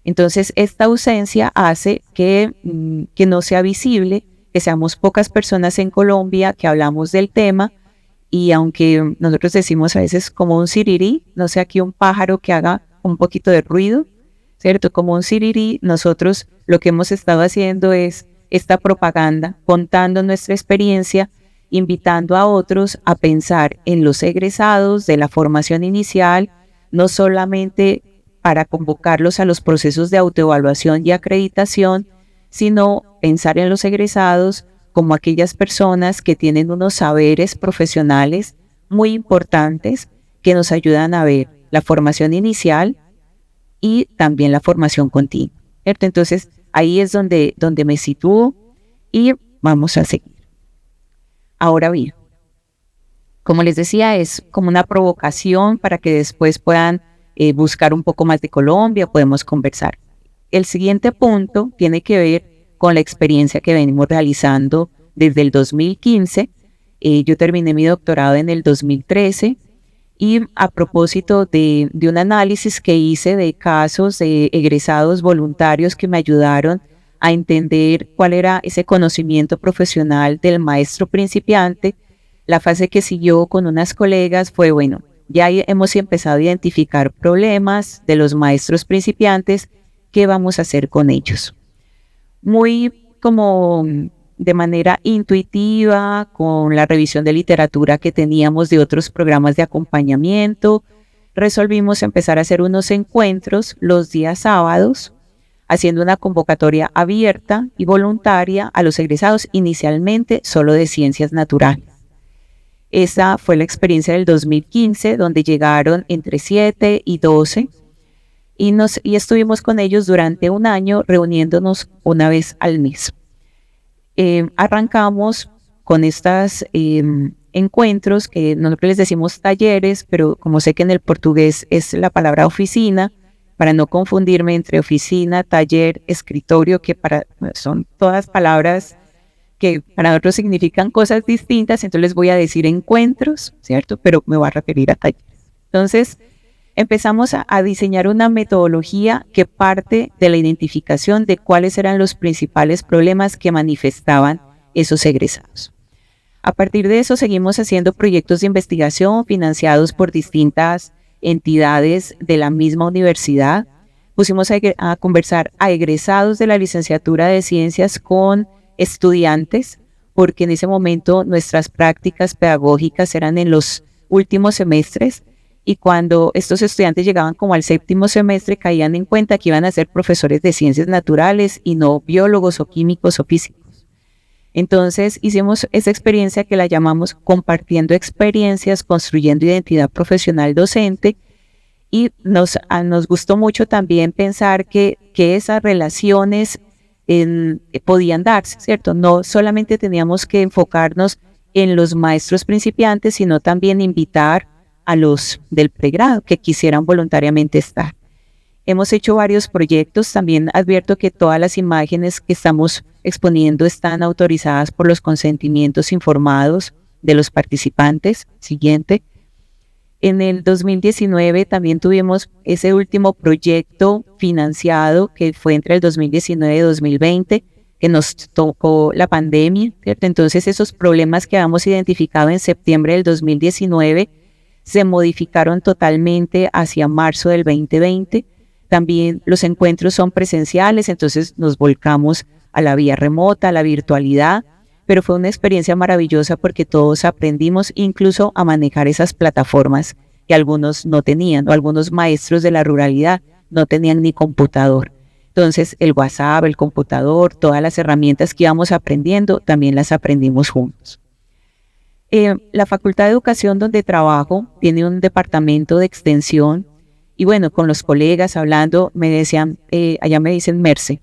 Entonces, esta ausencia hace que no sea visible, que seamos pocas personas en Colombia que hablamos del tema, y aunque nosotros decimos a veces como un sirirí, no sé, aquí un pájaro que haga un poquito de ruido, ¿cierto? Como un sirirí, nosotros lo que hemos estado haciendo es esta propaganda, contando nuestra experiencia, invitando a otros a pensar en los egresados de la formación inicial, no solamente para convocarlos a los procesos de autoevaluación y acreditación, sino pensar en los egresados como aquellas personas que tienen unos saberes profesionales muy importantes que nos ayudan a ver la formación inicial y también la formación continua, ¿cierto? Entonces, ahí es donde me sitúo y vamos a seguir. Ahora bien, como les decía, es como una provocación para que después puedan buscar un poco más de Colombia, podemos conversar. El siguiente punto tiene que ver con la experiencia que venimos realizando desde el 2015. Yo terminé mi doctorado en el 2013 y a propósito de un análisis que hice de casos de egresados voluntarios que me ayudaron a entender cuál era ese conocimiento profesional del maestro principiante, la fase que siguió con unas colegas fue, bueno, ya hemos empezado a identificar problemas de los maestros principiantes, ¿qué vamos a hacer con ellos? Muy como de manera intuitiva, con la revisión de literatura que teníamos de otros programas de acompañamiento, resolvimos empezar a hacer unos encuentros los días sábados, haciendo una convocatoria abierta y voluntaria a los egresados, inicialmente solo de ciencias naturales. Esa fue la experiencia del 2015, donde llegaron entre 7 y 12, y estuvimos con ellos durante 1 año, reuniéndonos una vez al mes. Arrancamos con estos encuentros, que nosotros les decimos talleres, pero como sé que en el portugués es la palabra oficina, para no confundirme entre oficina, taller, escritorio, que son todas palabras que para nosotros significan cosas distintas, entonces les voy a decir encuentros, ¿cierto? Pero me voy a referir a talleres. Entonces, empezamos a diseñar una metodología que parte de la identificación de cuáles eran los principales problemas que manifestaban esos egresados. A partir de eso, seguimos haciendo proyectos de investigación financiados por distintas entidades de la misma universidad. Pusimos a conversar a egresados de la licenciatura de ciencias con estudiantes, porque en ese momento nuestras prácticas pedagógicas eran en los últimos semestres, y cuando estos estudiantes llegaban como al 7º semestre, caían en cuenta que iban a ser profesores de ciencias naturales y no biólogos o químicos o físicos. Entonces hicimos esa experiencia que la llamamos compartiendo experiencias, construyendo identidad profesional docente, y nos gustó mucho también pensar que esas relaciones podían darse, ¿cierto? No solamente teníamos que enfocarnos en los maestros principiantes, sino también invitar a los del pregrado que quisieran voluntariamente estar. Hemos hecho varios proyectos. También advierto que todas las imágenes que estamos exponiendo están autorizadas por los consentimientos informados de los participantes. Siguiente. En el 2019 también tuvimos ese último proyecto financiado que fue entre el 2019 y 2020, que nos tocó la pandemia, ¿cierto? Entonces esos problemas que habíamos identificado en septiembre del 2019 se modificaron totalmente hacia marzo del 2020. También los encuentros son presenciales, entonces nos volcamos a la vía remota, a la virtualidad, pero fue una experiencia maravillosa porque todos aprendimos incluso a manejar esas plataformas que algunos no tenían, o algunos maestros de la ruralidad no tenían ni computador. Entonces el WhatsApp, el computador, todas las herramientas que íbamos aprendiendo, también las aprendimos juntos. La Facultad de Educación donde trabajo tiene un departamento de extensión, y bueno, con los colegas hablando, me decían, allá me dicen Merce,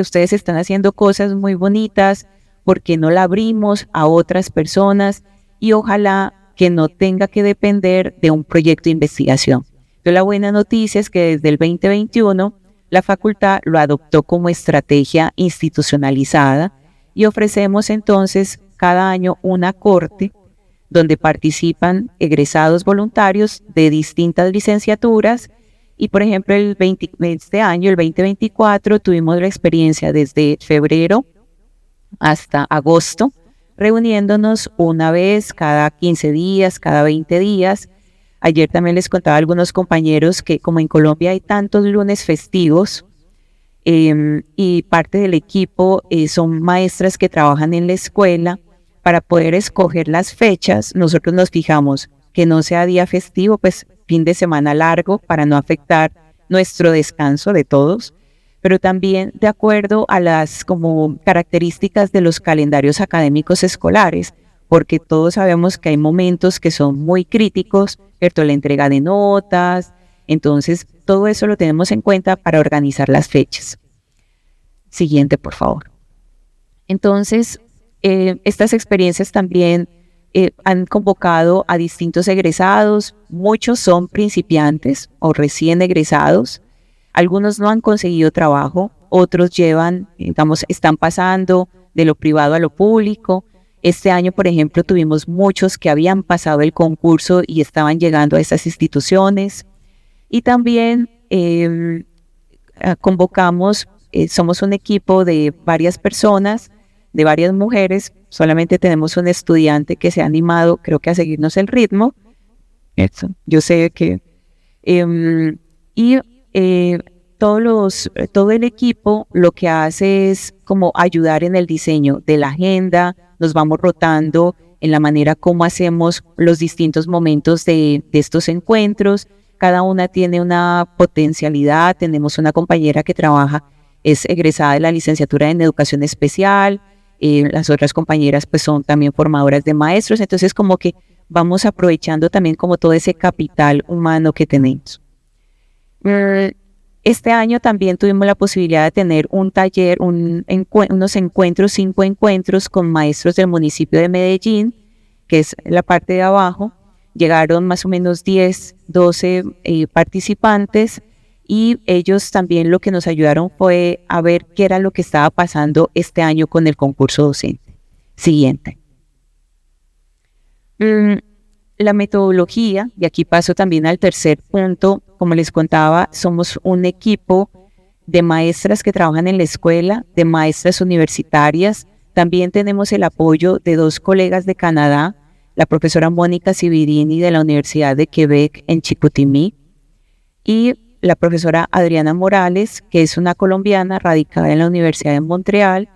ustedes están haciendo cosas muy bonitas, ¿por qué no la abrimos a otras personas? Y ojalá que no tenga que depender de un proyecto de investigación. Entonces, la buena noticia es que desde el 2021 la facultad lo adoptó como estrategia institucionalizada y ofrecemos entonces cada año una corte donde participan egresados voluntarios de distintas licenciaturas. Y por ejemplo, este año, el 2024, tuvimos la experiencia desde febrero hasta agosto, reuniéndonos una vez cada 15 días, cada 20 días. Ayer también les contaba a algunos compañeros que como en Colombia hay tantos lunes festivos, y parte del equipo son maestras que trabajan en la escuela, para poder escoger las fechas, nosotros nos fijamos que no sea día festivo, pues fin de semana largo, para no afectar nuestro descanso de todos, pero también de acuerdo a las como características de los calendarios académicos escolares, porque todos sabemos que hay momentos que son muy críticos, ¿cierto? La entrega de notas, entonces todo eso lo tenemos en cuenta para organizar las fechas. Siguiente, por favor. Entonces, estas experiencias también han convocado a distintos egresados. Muchos son principiantes o recién egresados. Algunos no han conseguido trabajo, otros están pasando de lo privado a lo público. Este año, por ejemplo, tuvimos muchos que habían pasado el concurso y estaban llegando a esas instituciones. Y también convocamos, somos un equipo de varias personas, de varias mujeres. Solamente tenemos un estudiante que se ha animado, creo que a seguirnos el ritmo. Yo sé que... todo el equipo lo que hace es como ayudar en el diseño de la agenda. Nos vamos rotando en la manera como hacemos los distintos momentos de estos encuentros. Cada una tiene una potencialidad. Tenemos una compañera que es egresada de la licenciatura en Educación Especial. Las otras compañeras pues son también formadoras de maestros. Entonces como que vamos aprovechando también como todo ese capital humano que tenemos. Este año también tuvimos la posibilidad de tener un taller, unos encuentros, 5 encuentros con maestros del municipio de Medellín, que es la parte de abajo. Llegaron más o menos 10, 12 participantes, y ellos también lo que nos ayudaron fue a ver qué era lo que estaba pasando este año con el concurso docente. Siguiente. La metodología, y aquí paso también al tercer punto. Como les contaba, somos un equipo de maestras que trabajan en la escuela, de maestras universitarias. También tenemos el apoyo de 2 colegas de Canadá, la profesora Mónica Sivirini de la Universidad de Quebec en Chicoutimi, y la profesora Adriana Morales, que es una colombiana radicada en la Universidad de Montreal,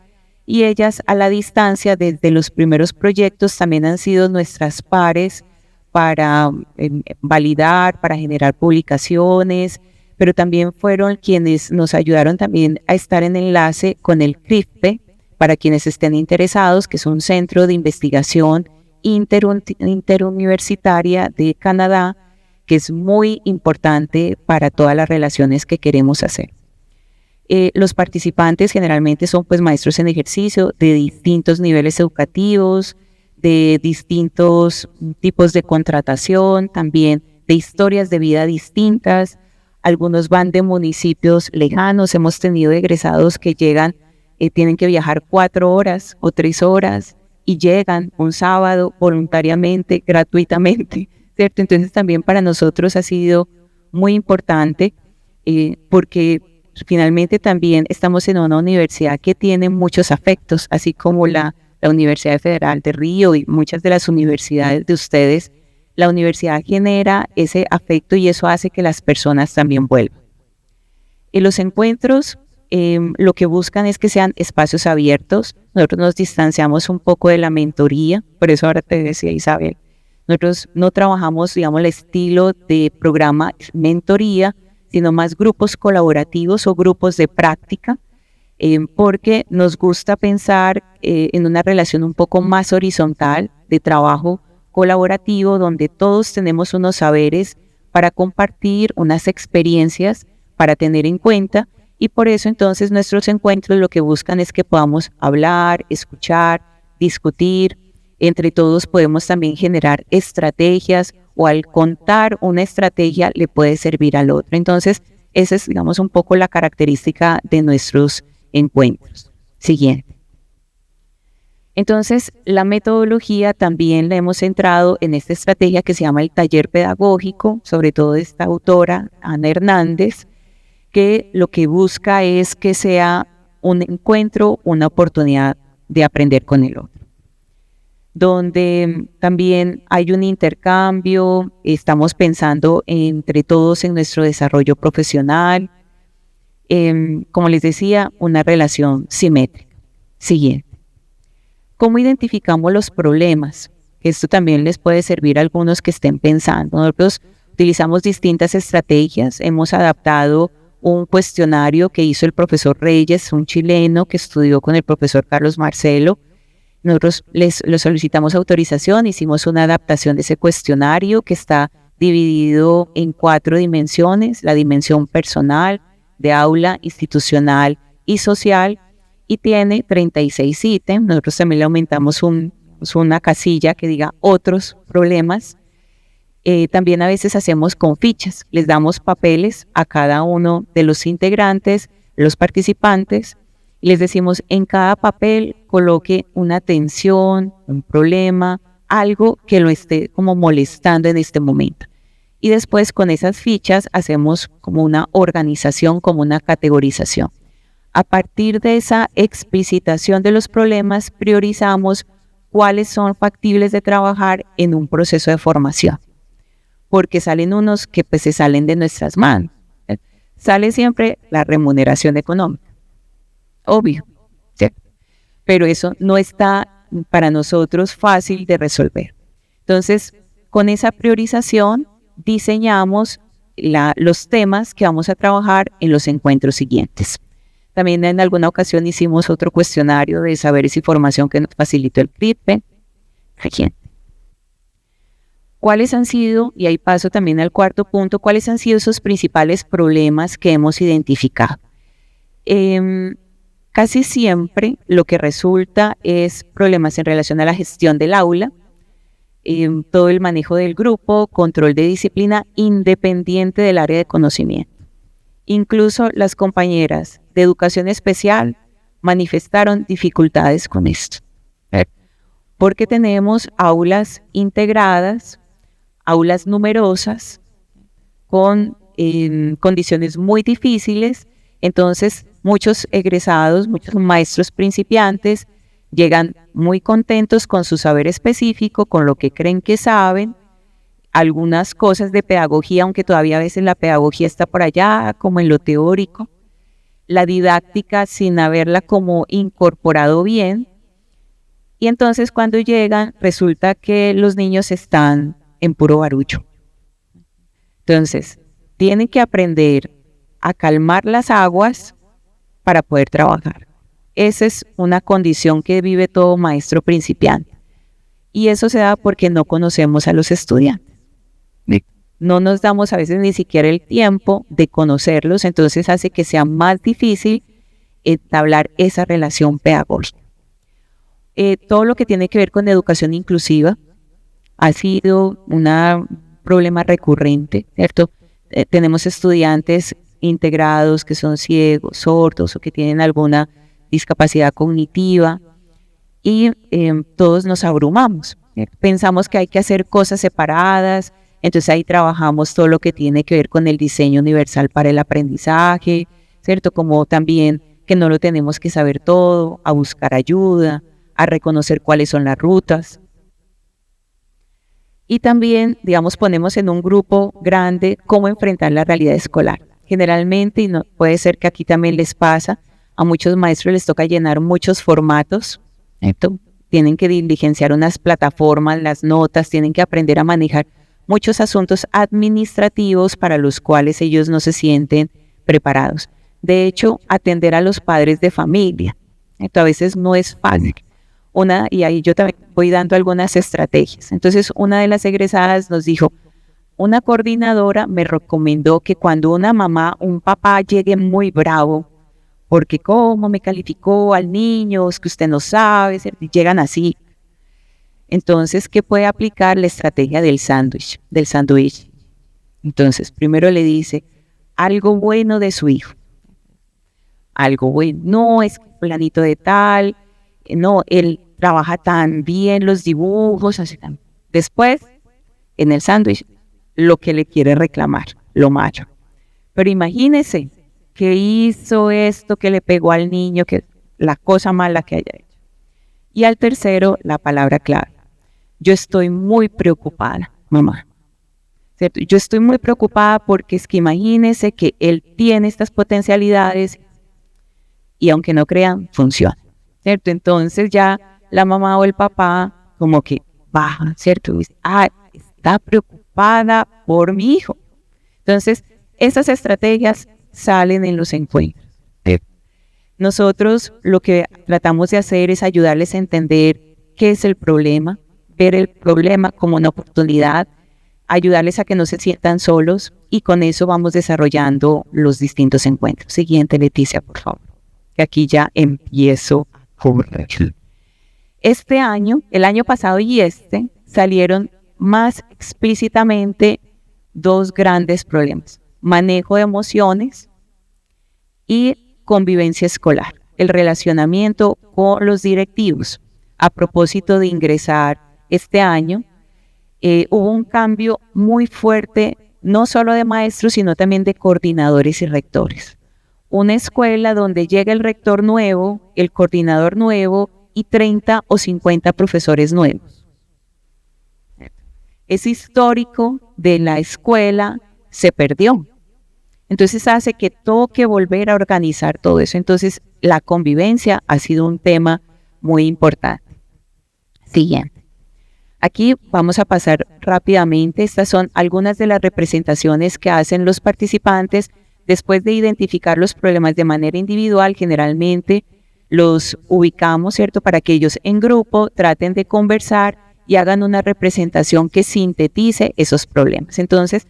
y ellas a la distancia desde los primeros proyectos también han sido nuestras pares para validar, para generar publicaciones, pero también fueron quienes nos ayudaron también a estar en enlace con el CRIFPE para quienes estén interesados, que es un centro de investigación interuniversitaria de Canadá, que es muy importante para todas las relaciones que queremos hacer. Los participantes generalmente son pues maestros en ejercicio de distintos niveles educativos, de distintos tipos de contratación, también de historias de vida distintas. Algunos van de municipios lejanos. Hemos tenido egresados que llegan, tienen que viajar 4 horas o 3 horas y llegan un sábado voluntariamente, gratuitamente, ¿cierto? Entonces también para nosotros ha sido muy importante porque finalmente también estamos en una universidad que tiene muchos afectos, así como la Universidad Federal de Río y muchas de las universidades de ustedes. La universidad genera ese afecto y eso hace que las personas también vuelvan. En los encuentros lo que buscan es que sean espacios abiertos. Nosotros nos distanciamos un poco de la mentoría, por eso ahora te decía Isabel, nosotros no trabajamos, digamos, el estilo de programa mentoría, sino más grupos colaborativos o grupos de práctica, porque nos gusta pensar en una relación un poco más horizontal de trabajo colaborativo, donde todos tenemos unos saberes para compartir, unas experiencias para tener en cuenta, y por eso entonces nuestros encuentros lo que buscan es que podamos hablar, escuchar, discutir. Entre todos podemos también generar estrategias, o al contar una estrategia le puede servir al otro. Entonces, esa es, digamos, un poco la característica de nuestros encuentros. Siguiente. Entonces, la metodología también la hemos centrado en esta estrategia que se llama el taller pedagógico, sobre todo de esta autora, Ana Hernández, que lo que busca es que sea un encuentro, una oportunidad de aprender con el otro, donde también hay un intercambio, estamos pensando entre todos en nuestro desarrollo profesional, como les decía, una relación simétrica. Siguiente. ¿Cómo identificamos los problemas? Esto también les puede servir a algunos que estén pensando. Nosotros utilizamos distintas estrategias, hemos adaptado un cuestionario que hizo el profesor Reyes, un chileno que estudió con el profesor Carlos Marcelo. Nosotros les solicitamos autorización, hicimos una adaptación de ese cuestionario que está dividido en 4 dimensiones, la dimensión personal, de aula, institucional y social, y tiene 36 ítems. Nosotros también le aumentamos una casilla que diga otros problemas. También a veces hacemos con fichas, les damos papeles a cada uno de los integrantes, los participantes, y les decimos en cada papel coloque una tensión, un problema, algo que lo esté como molestando en este momento. Y después con esas fichas hacemos como una organización, como una categorización. A partir de esa explicitación de los problemas, priorizamos cuáles son factibles de trabajar en un proceso de formación. Porque salen unos que pues se salen de nuestras manos. Sale siempre la remuneración económica, obvio, ¿cierto? Pero eso no está para nosotros fácil de resolver. Entonces, con esa priorización diseñamos los temas que vamos a trabajar en los encuentros siguientes. También en alguna ocasión hicimos otro cuestionario de saberes y formación que nos facilitó el CRIPE. ¿Cuáles han sido, y ahí paso también al cuarto punto, cuáles han sido esos principales problemas que hemos identificado? Casi siempre lo que resulta es problemas en relación a la gestión del aula, todo el manejo del grupo, control de disciplina independiente del área de conocimiento. Incluso las compañeras de educación especial manifestaron dificultades con esto, porque tenemos aulas integradas, aulas numerosas, con condiciones muy difíciles. Entonces muchos egresados, muchos maestros principiantes llegan muy contentos con su saber específico, con lo que creen que saben, algunas cosas de pedagogía, aunque todavía a veces la pedagogía está por allá, como en lo teórico, la didáctica sin haberla como incorporado bien, y entonces cuando llegan resulta que los niños están en puro barullo. Entonces, tienen que aprender a calmar las aguas para poder trabajar. Esa es una condición que vive todo maestro principiante. Y eso se da porque no conocemos a los estudiantes. No nos damos a veces ni siquiera el tiempo de conocerlos, entonces hace que sea más difícil entablar esa relación pedagógica. Todo lo que tiene que ver con educación inclusiva ha sido un problema recurrente, ¿cierto? Tenemos estudiantes integrados que son ciegos, sordos o que tienen alguna discapacidad cognitiva y todos nos abrumamos. Pensamos que hay que hacer cosas separadas, entonces ahí trabajamos todo lo que tiene que ver con el diseño universal para el aprendizaje, ¿cierto? Como también que no lo tenemos que saber todo, a buscar ayuda, a reconocer cuáles son las rutas. Y también, digamos, ponemos en un grupo grande cómo enfrentar la realidad escolar. Generalmente, y no, puede ser que aquí también les pasa, a muchos maestros les toca llenar muchos formatos, ¿cierto? Tienen que diligenciar unas plataformas, las notas, tienen que aprender a manejar muchos asuntos administrativos para los cuales ellos no se sienten preparados. De hecho, atender a los padres de familia, ¿cierto? A veces no es fácil. Y ahí yo también voy dando algunas estrategias. Entonces, una de las egresadas nos dijo, una coordinadora me recomendó que cuando una mamá, un papá llegue muy bravo, porque cómo me calificó al niño, es que usted no sabe, llegan así. Entonces, ¿qué puede aplicar? La estrategia del sándwich, Entonces, primero le dice algo bueno de su hijo. Algo bueno, no es planito de tal, no, él trabaja tan bien los dibujos, así tan. Después, en el sándwich, lo que le quiere reclamar, lo malo. Pero imagínese que hizo esto, que le pegó al niño, que la cosa mala que haya hecho. Y al tercero, la palabra clave. Yo estoy muy preocupada, mamá. ¿Cierto? Yo estoy muy preocupada porque es que imagínese que él tiene estas potencialidades y aunque no crean, funciona. ¿Cierto? Entonces ya la mamá o el papá como que baja, ¿cierto? Y dice, está preocupada por mi hijo. Entonces, esas estrategias salen en los encuentros. Nosotros lo que tratamos de hacer es ayudarles a entender qué es el problema, ver el problema como una oportunidad, ayudarles a que no se sientan solos y con eso vamos desarrollando los distintos encuentros. Siguiente, Leticia, por favor. Que aquí ya empiezo a correr. Este año, el año pasado y salieron más explícitamente dos grandes problemas. Manejo de emociones y convivencia escolar. El relacionamiento con los directivos. A propósito de ingresar este año, hubo un cambio muy fuerte, no solo de maestros, sino también de coordinadores y rectores. Una escuela donde llega el rector nuevo, el coordinador nuevo y 30 o 50 profesores nuevos. Ese histórico de la escuela se perdió. Entonces hace que toque volver a organizar todo eso. Entonces la convivencia ha sido un tema muy importante. Siguiente. Aquí vamos a pasar rápidamente. Estas son algunas de las representaciones que hacen los participantes después de identificar los problemas de manera individual. Generalmente los ubicamos, ¿cierto? Para que ellos en grupo traten de conversar y hagan una representación que sintetice esos problemas. Entonces,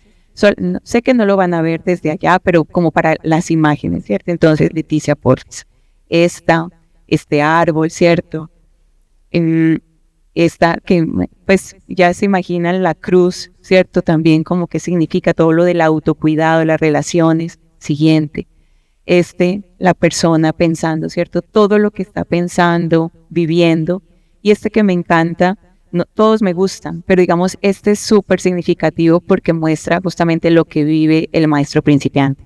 sé que no lo van a ver desde allá, pero como para las imágenes, ¿cierto? Entonces, Leticia, porfis. Este árbol, ¿cierto? Esta que pues ya se imaginan la cruz, ¿cierto? También como que significa todo lo del autocuidado, las relaciones. Siguiente. La persona pensando, ¿cierto? Todo lo que está pensando, viviendo. Y que me encanta, no, todos me gustan, pero digamos, es súper significativo porque muestra justamente lo que vive el maestro principiante.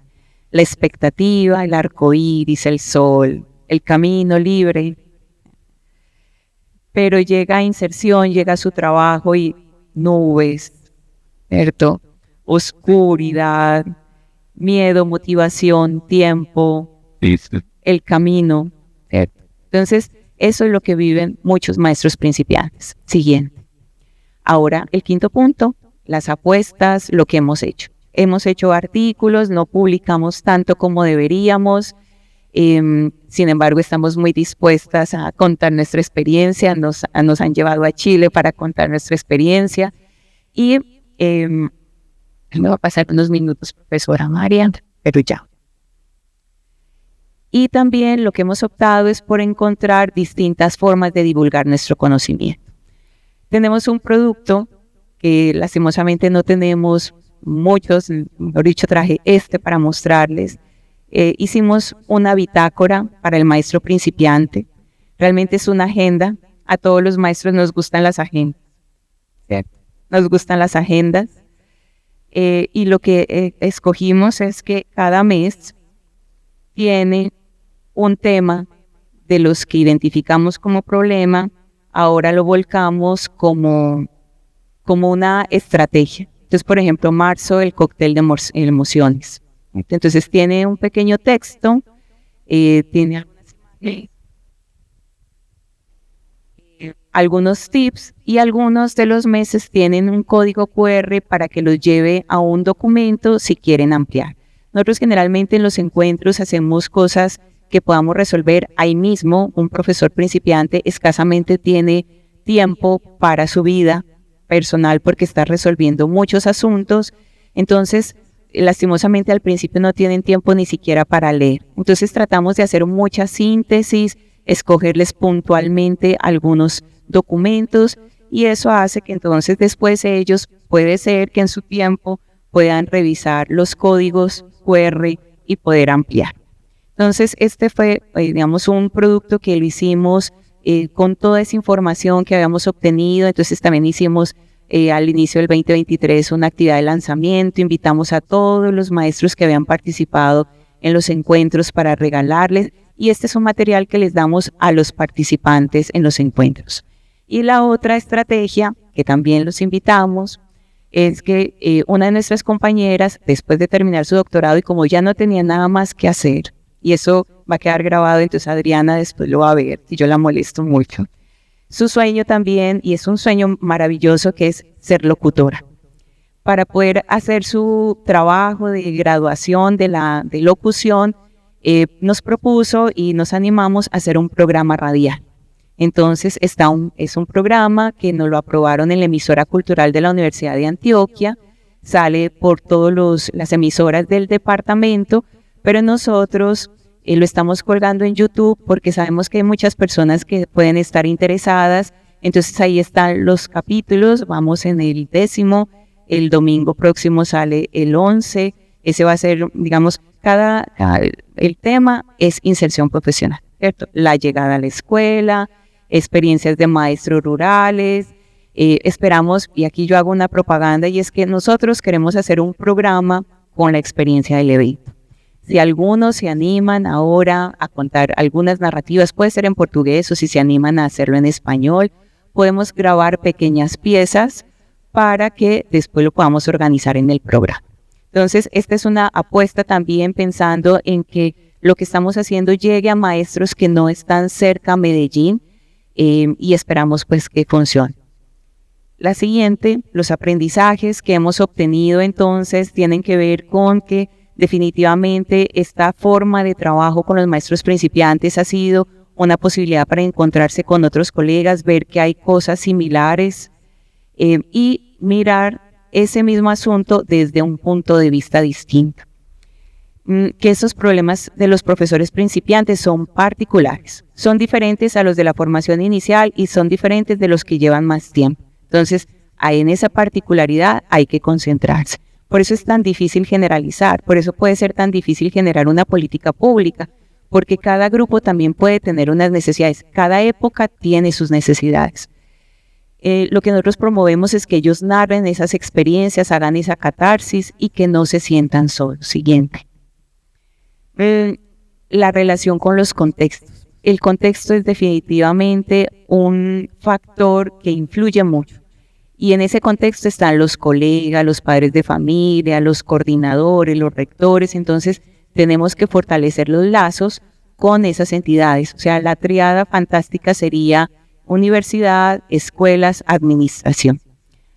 La expectativa, el arco iris, el sol, el camino libre. Pero llega a inserción, llega a su trabajo y nubes, ¿cierto? Oscuridad, miedo, motivación, tiempo, el camino, ¿cierto? Entonces, eso es lo que viven muchos maestros principiantes. Siguiente. Ahora, el quinto punto, las apuestas, lo que hemos hecho. Hemos hecho artículos, no publicamos tanto como deberíamos, Sin embargo, estamos muy dispuestas a contar nuestra experiencia. Nos han llevado a Chile para contar nuestra experiencia. Y me va a pasar unos minutos, profesora María, pero ya. Y también lo que hemos optado es por encontrar distintas formas de divulgar nuestro conocimiento. Tenemos un producto que lastimosamente no tenemos muchos, mejor dicho, traje para mostrarles. Hicimos una bitácora para el maestro principiante. Realmente es una agenda. A todos los maestros nos gustan las agendas, ¿cierto? Nos gustan las agendas. Y lo que escogimos es que cada mes tiene un tema de los que identificamos como problema, ahora lo volcamos como una estrategia. Entonces, por ejemplo, marzo, el cóctel de emociones. Entonces, tiene un pequeño texto, tiene algunos tips y algunos de los meses tienen un código QR para que los lleve a un documento si quieren ampliar. Nosotros generalmente en los encuentros hacemos cosas que podamos resolver ahí mismo. Un profesor principiante escasamente tiene tiempo para su vida personal porque está resolviendo muchos asuntos. Entonces, lastimosamente al principio no tienen tiempo ni siquiera para leer. Entonces tratamos de hacer mucha síntesis, escogerles puntualmente algunos documentos y eso hace que entonces después ellos puede ser que en su tiempo puedan revisar los códigos QR y poder ampliar. Entonces este fue, digamos, un producto que lo hicimos con toda esa información que habíamos obtenido. Entonces también hicimos al inicio del 2023 una actividad de lanzamiento, invitamos a todos los maestros que habían participado en los encuentros para regalarles y este es un material que les damos a los participantes en los encuentros. Y la otra estrategia que también los invitamos es que una de nuestras compañeras, después de terminar su doctorado y como ya no tenía nada más que hacer, y eso va a quedar grabado, entonces Adriana después lo va a ver, y yo la molesto mucho. Su sueño también, y es un sueño maravilloso, que es ser locutora. Para poder hacer su trabajo de graduación de locución, nos propuso y nos animamos a hacer un programa radial. Entonces es un programa que nos lo aprobaron en la emisora cultural de la Universidad de Antioquia, sale por todas las emisoras del departamento, pero nosotros lo estamos colgando en YouTube porque sabemos que hay muchas personas que pueden estar interesadas. Entonces ahí están los capítulos, vamos en el 10º, el domingo próximo sale el 11, ese va a ser, digamos, el tema es inserción profesional, ¿cierto? La llegada a la escuela, experiencias de maestros rurales, esperamos, y aquí yo hago una propaganda, y es que nosotros queremos hacer un programa con la experiencia del evento. Si algunos se animan ahora a contar algunas narrativas, puede ser en portugués o si se animan a hacerlo en español, podemos grabar pequeñas piezas para que después lo podamos organizar en el programa. Entonces, esta es una apuesta también pensando en que lo que estamos haciendo llegue a maestros que no están cerca a Medellín y esperamos pues que funcione. La siguiente, los aprendizajes que hemos obtenido entonces tienen que ver con que definitivamente esta forma de trabajo con los maestros principiantes ha sido una posibilidad para encontrarse con otros colegas, ver que hay cosas similares y mirar ese mismo asunto desde un punto de vista distinto. Que esos problemas de los profesores principiantes son particulares, son diferentes a los de la formación inicial y son diferentes de los que llevan más tiempo. Entonces, en esa particularidad hay que concentrarse. Por eso es tan difícil generalizar, por eso puede ser tan difícil generar una política pública, porque cada grupo también puede tener unas necesidades, cada época tiene sus necesidades. Lo que nosotros promovemos es que ellos narren esas experiencias, hagan esa catarsis y que no se sientan solos. Siguiente. La relación con los contextos. El contexto es definitivamente un factor que influye mucho. Y en ese contexto están los colegas, los padres de familia, los coordinadores, los rectores. Entonces tenemos que fortalecer los lazos con esas entidades. O sea, la triada fantástica sería universidad, escuelas, administración.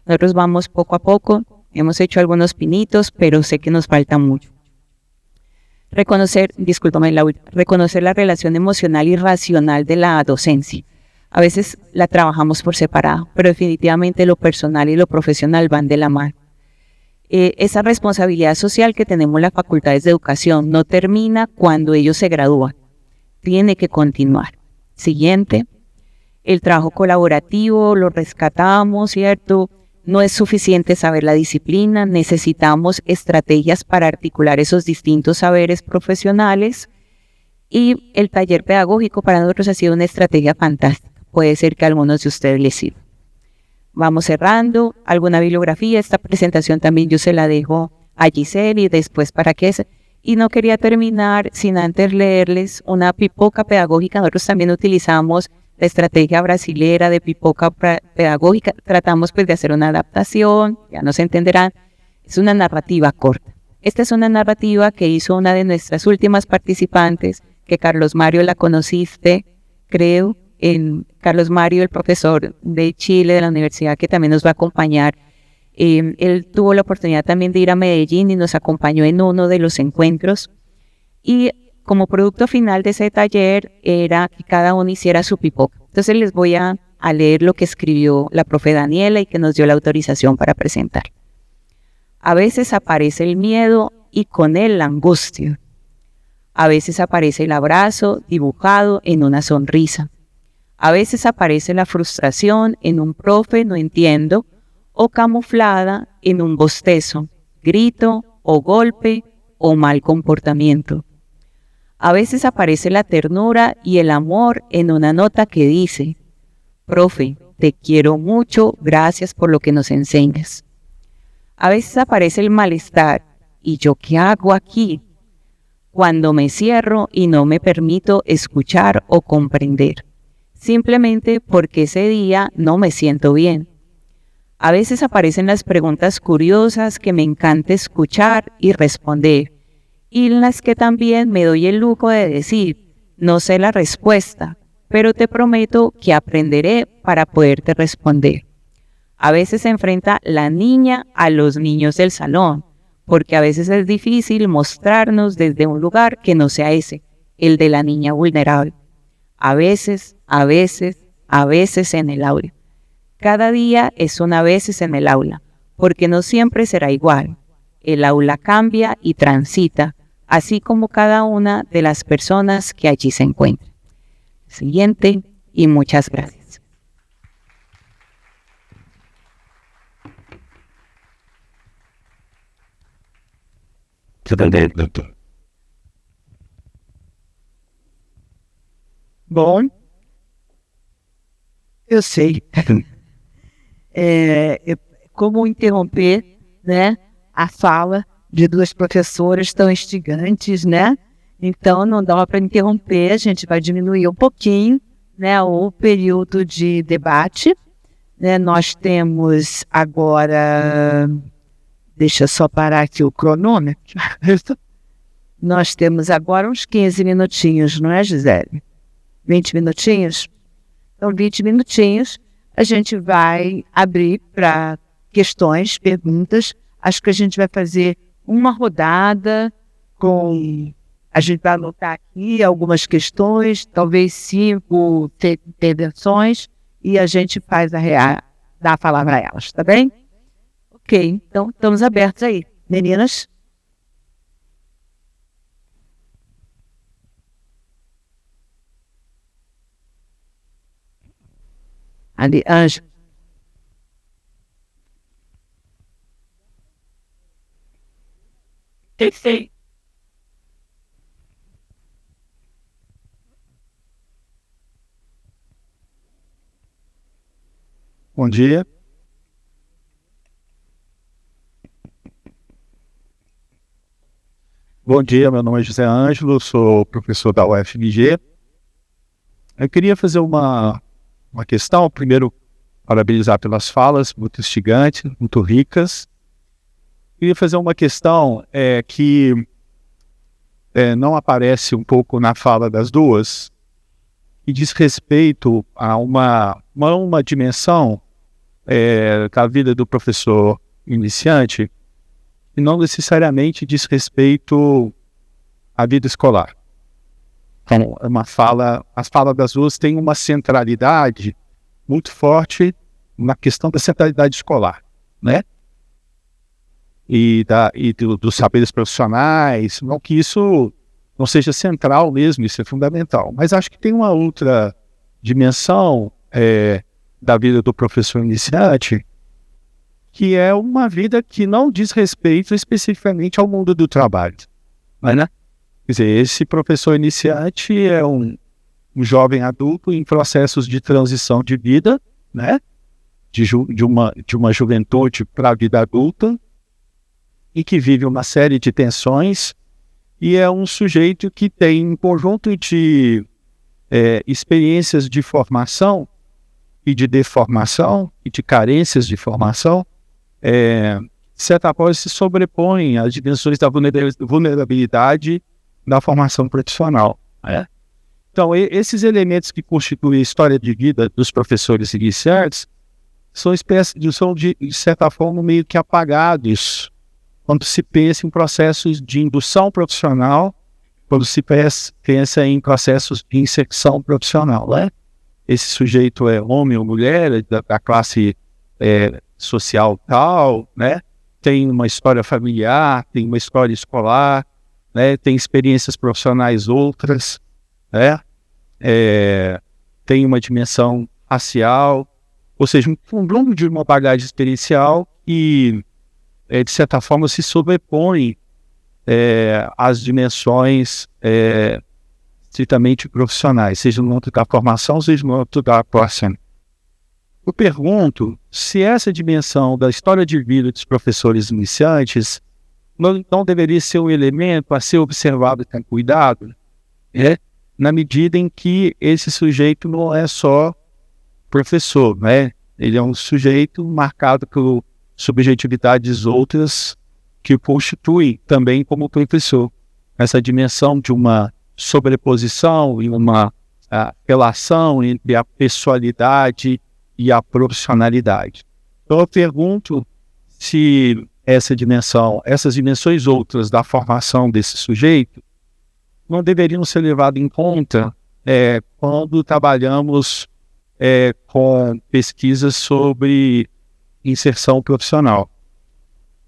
Nosotros vamos poco a poco, hemos hecho algunos pinitos, pero sé que nos falta mucho. reconocer la relación emocional y racional de la docencia. A veces la trabajamos por separado, pero definitivamente lo personal y lo profesional van de la mano. Esa responsabilidad social que tenemos las facultades de educación no termina cuando ellos se gradúan, tiene que continuar. Siguiente, el trabajo colaborativo, lo rescatamos, ¿cierto? No es suficiente saber la disciplina, necesitamos estrategias para articular esos distintos saberes profesionales, y el taller pedagógico para nosotros ha sido una estrategia fantástica. Puede ser que a algunos de ustedes les sirva. Vamos cerrando. ¿Alguna bibliografía? Esta presentación también yo se la dejo a Giselle y después para qué. Y no quería terminar sin antes leerles una pipoca pedagógica. Nosotros también utilizamos la estrategia brasilera de pipoca pedagógica. Tratamos pues de hacer una adaptación, ya nos entenderán. Es una narrativa corta. Esta es una narrativa que hizo una de nuestras últimas participantes, que Carlos Mario la conociste, creo. Carlos Mario, el profesor de Chile, de la universidad, que también nos va a acompañar. Él tuvo la oportunidad también de ir a Medellín y nos acompañó en uno de los encuentros. Y como producto final de ese taller era que cada uno hiciera su pipoca. Entonces les voy a leer lo que escribió la profe Daniela y que nos dio la autorización para presentar. A veces aparece el miedo y con él la angustia. A veces aparece el abrazo dibujado en una sonrisa. A veces aparece la frustración en un profe no entiendo, o camuflada en un bostezo, grito o golpe o mal comportamiento. A veces aparece la ternura y el amor en una nota que dice: profe, te quiero mucho, gracias por lo que nos enseñas. A veces aparece el malestar, ¿y yo qué hago aquí? Cuando me cierro y no me permito escuchar o comprender, simplemente porque ese día no me siento bien. A veces aparecen las preguntas curiosas que me encanta escuchar y responder, y en las que también me doy el lujo de decir, no sé la respuesta, pero te prometo que aprenderé para poderte responder. A veces se enfrenta la niña a los niños del salón, porque a veces es difícil mostrarnos desde un lugar que no sea ese, el de la niña vulnerable. A veces en el aula. Cada día es una veces en el aula, porque no siempre será igual. El aula cambia y transita, así como cada una de las personas que allí se encuentran. Siguiente, y muchas gracias. Bom, eu sei como interromper, né, a fala de duas professoras tão instigantes, né? Então não dá para interromper, a gente vai diminuir um pouquinho, né, o período de debate, né? Nós temos agora, deixa eu só parar aqui o cronômetro, nós temos agora uns 15 minutinhos, não é, Gisele? 20 minutinhos? Então, 20 minutinhos, a gente vai abrir para questões, perguntas. Acho que a gente vai fazer uma rodada com... A gente vai anotar aqui algumas questões, talvez 5 intervenções, e a gente faz dá a palavra a elas, tá bem? Ok, então estamos abertos aí. Meninas? Ali, Anjo. Sim. Bom dia. Bom dia, meu nome é José Ângelo, sou professor da UFMG. Eu queria fazer uma questão, primeiro parabenizar pelas falas muito instigantes, muito ricas. Queria fazer uma questão que não aparece um pouco na fala das duas, e diz respeito a uma dimensão da vida do professor iniciante, e não necessariamente diz respeito a vida escolar. Então, as falas das duas têm uma centralidade muito forte na questão da centralidade escolar, né? E dos saberes profissionais, não que isso não seja central mesmo, isso é fundamental. Mas acho que tem uma outra dimensão da vida do professor iniciante, que é uma vida que não diz respeito especificamente ao mundo do trabalho, né? Quer dizer, esse professor iniciante é um jovem adulto em processos de transição de vida, né? De uma juventude para a vida adulta, e que vive uma série de tensões, e é um sujeito que tem um conjunto de experiências de formação e de deformação e de carências de formação, de certa forma se sobrepõem às dimensões da vulnerabilidade da formação profissional, né? Então, esses elementos que constituem a história de vida dos professores iniciantes são de certa forma, meio que apagados quando se pensa em processos de indução profissional, quando se pensa em processos de inserção profissional, né? Esse sujeito é homem ou mulher, da classe social tal, né? Tem uma história familiar, tem uma história escolar, né? Tem experiências profissionais outras, né? Tem uma dimensão racial, ou seja, um conjunto de uma bagagem experiencial que, de certa forma, se sobrepõe às dimensões estritamente profissionais, seja no âmbito da formação, seja no âmbito da atuação. Eu pergunto se essa dimensão da história de vida dos professores iniciantes não deveria ser um elemento a ser observado com cuidado, na medida em que esse sujeito não é só professor, né? Ele é um sujeito marcado por subjetividades outras que o constituem também como professor. Essa dimensão de uma sobreposição e uma relação entre a pessoalidade e a profissionalidade. Então eu pergunto se essas dimensões outras da formação desse sujeito não deveriam ser levadas em conta quando trabalhamos com pesquisas sobre inserção profissional.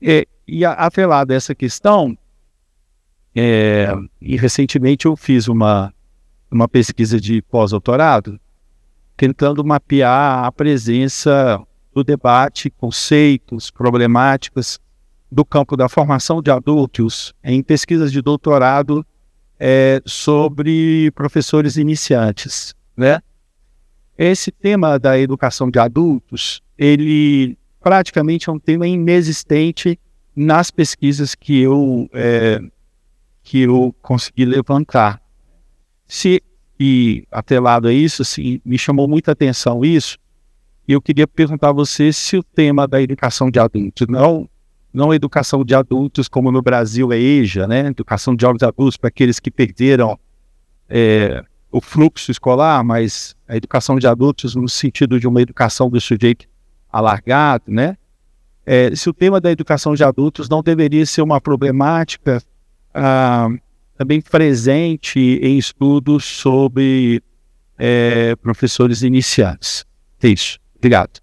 E atrelado a essa questão, e recentemente eu fiz uma pesquisa de pós-doutorado tentando mapear a presença do debate, conceitos, problemáticas do campo da formação de adultos em pesquisas de doutorado sobre professores iniciantes, né? Esse tema da educação de adultos, ele praticamente é um tema inexistente nas pesquisas que eu consegui levantar. E atrelado a isso, assim, me chamou muita atenção isso, e eu queria perguntar a você se o tema da educação de adultos, não a educação de adultos como no Brasil é EJA, né? Educação de jovens adultos para aqueles que perderam o fluxo escolar, mas a educação de adultos no sentido de uma educação do sujeito alargado, né? Se o tema da educação de adultos não deveria ser uma problemática também presente em estudos sobre professores iniciantes. É isso. Obrigado.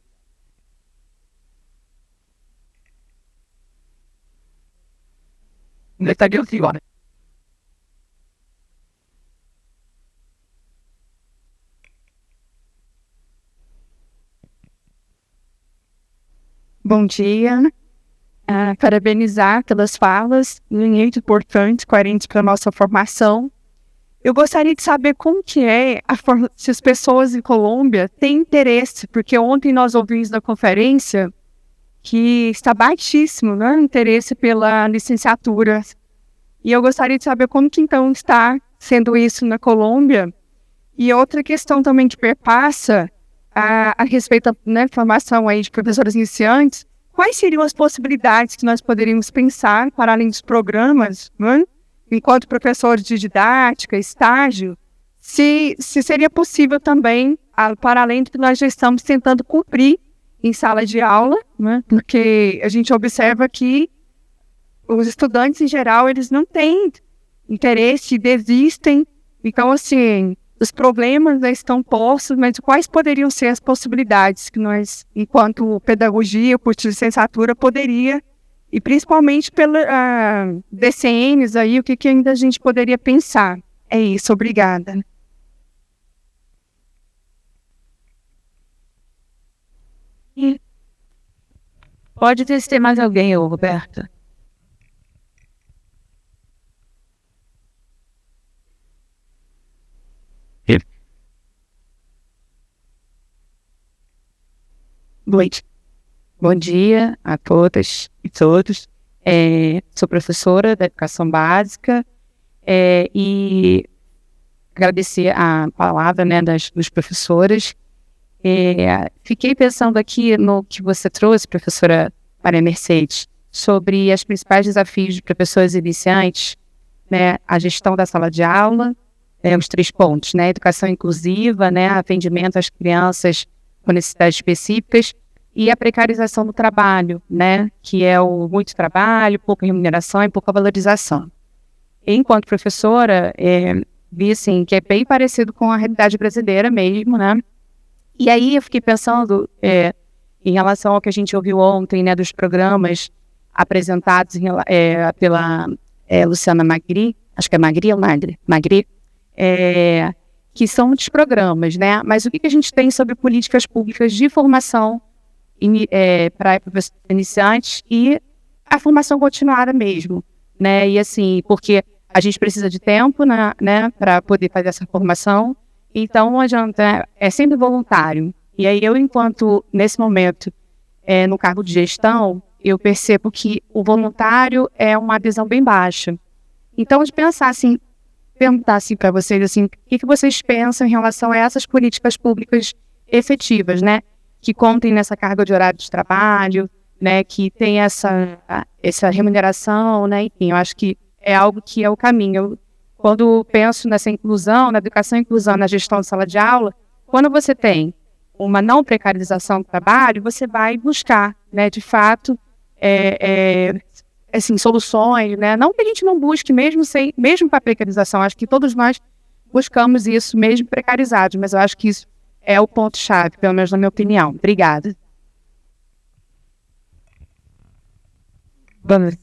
Bom dia. Parabenizar pelas falas, muito importantes, coerentes para a nossa formação. Eu gostaria de saber como que se as pessoas em Colômbia têm interesse, porque ontem nós ouvimos na conferência que está baixíssimo, né, o interesse pela licenciatura. E eu gostaria de saber como que então está sendo isso na Colômbia. E outra questão também que perpassa a respeito da formação aí de professores iniciantes, quais seriam as possibilidades que nós poderíamos pensar para além dos programas, né? Enquanto professores de didática, estágio, se seria possível também, para além do que nós já estamos tentando cumprir em sala de aula, né? Porque a gente observa que os estudantes, em geral, eles não têm interesse, desistem. Então, assim, os problemas, né, estão postos, mas quais poderiam ser as possibilidades que nós, enquanto pedagogia, curso de licenciatura, poderia, e principalmente pela DCNs aí, o que ainda a gente poderia pensar. É isso, obrigada. Pode ter mais alguém, Roberta? Noite. Bom dia a todas e todos. Sou professora da educação básica e agradecer a palavra, né, dos professores. Fiquei pensando aqui no que você trouxe, professora Maria Mercedes, sobre os principais desafios de professores iniciantes, né, a gestão da sala de aula, os 3 pontos, né, educação inclusiva, né, atendimento às crianças com necessidades específicas e a precarização do trabalho, né, que é o muito trabalho, pouca remuneração e pouca valorização. Enquanto professora, vi assim, que é bem parecido com a realidade brasileira mesmo, né, e aí eu fiquei pensando em relação ao que a gente ouviu ontem, né, dos programas apresentados pela Luciana Magri, acho que é Magri ou Magri, que são muitos programas, né? Mas o que a gente tem sobre políticas públicas de formação para professores iniciantes e a formação continuada mesmo, né? E assim, porque a gente precisa de tempo, né, para poder fazer essa formação, então não adianta, é sempre voluntário. E aí eu, enquanto, nesse momento, no cargo de gestão, eu percebo que o voluntário é uma adesão bem baixa. Então, de pensar assim, perguntar assim para vocês, assim, o que vocês pensam em relação a essas políticas públicas efetivas, né? Que contem nessa carga de horário de trabalho, né? Que tem essa remuneração, né? Enfim, eu acho que é algo que é o caminho. Quando penso nessa inclusão, na educação e inclusão, na gestão de sala de aula, quando você tem uma não precarização do trabalho, você vai buscar, né, de fato, assim, soluções, né? Não que a gente não busque mesmo para a precarização, acho que todos nós buscamos isso mesmo precarizados, mas eu acho que isso é o ponto-chave, pelo menos na minha opinião. Obrigada. Vamos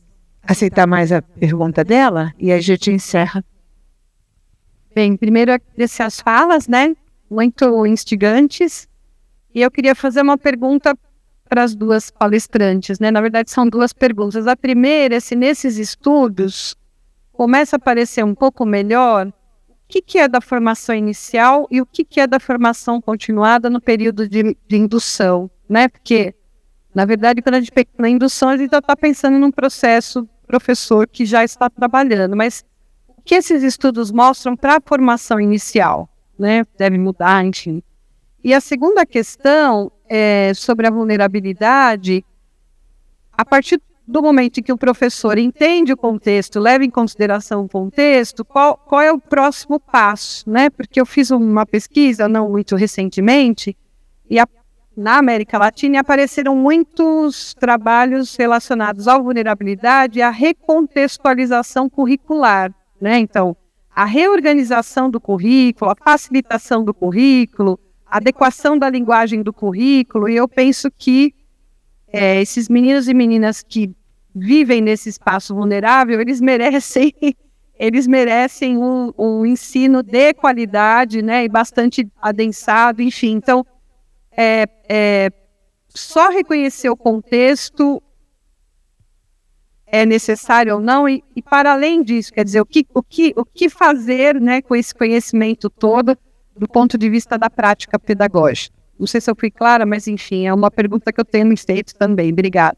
aceitar mais a pergunta dela e a gente encerra. Bem, primeiro agradecer as falas, né? Muito instigantes. E eu queria fazer uma pergunta para as duas palestrantes, né? Na verdade, são 2 perguntas. A primeira é se nesses estudos começa a aparecer um pouco melhor o que é da formação inicial e o que é da formação continuada no período de indução, né? Porque, na verdade, quando a gente pensa na indução, a gente já está pensando num processo professor que já está trabalhando, mas o que esses estudos mostram para a formação inicial, né? Deve mudar, enfim. E a segunda questão é sobre a vulnerabilidade. A partir do momento em que o professor entende o contexto, leva em consideração o contexto, qual é o próximo passo, né? Porque eu fiz uma pesquisa, não muito recentemente, e na América Latina apareceram muitos trabalhos relacionados à vulnerabilidade e à recontextualização curricular, né? Então, a reorganização do currículo, a facilitação do currículo, adequação da linguagem do currículo, e eu penso que esses meninos e meninas que vivem nesse espaço vulnerável, eles merecem um ensino de qualidade, né, e bastante adensado, enfim. Então, só reconhecer o contexto é necessário ou não, e para além disso, quer dizer, o que fazer, né, com esse conhecimento todo, do ponto de vista da prática pedagógica. Não sei se eu fui clara, mas enfim, é uma pergunta que eu tenho me feito também. Obrigada.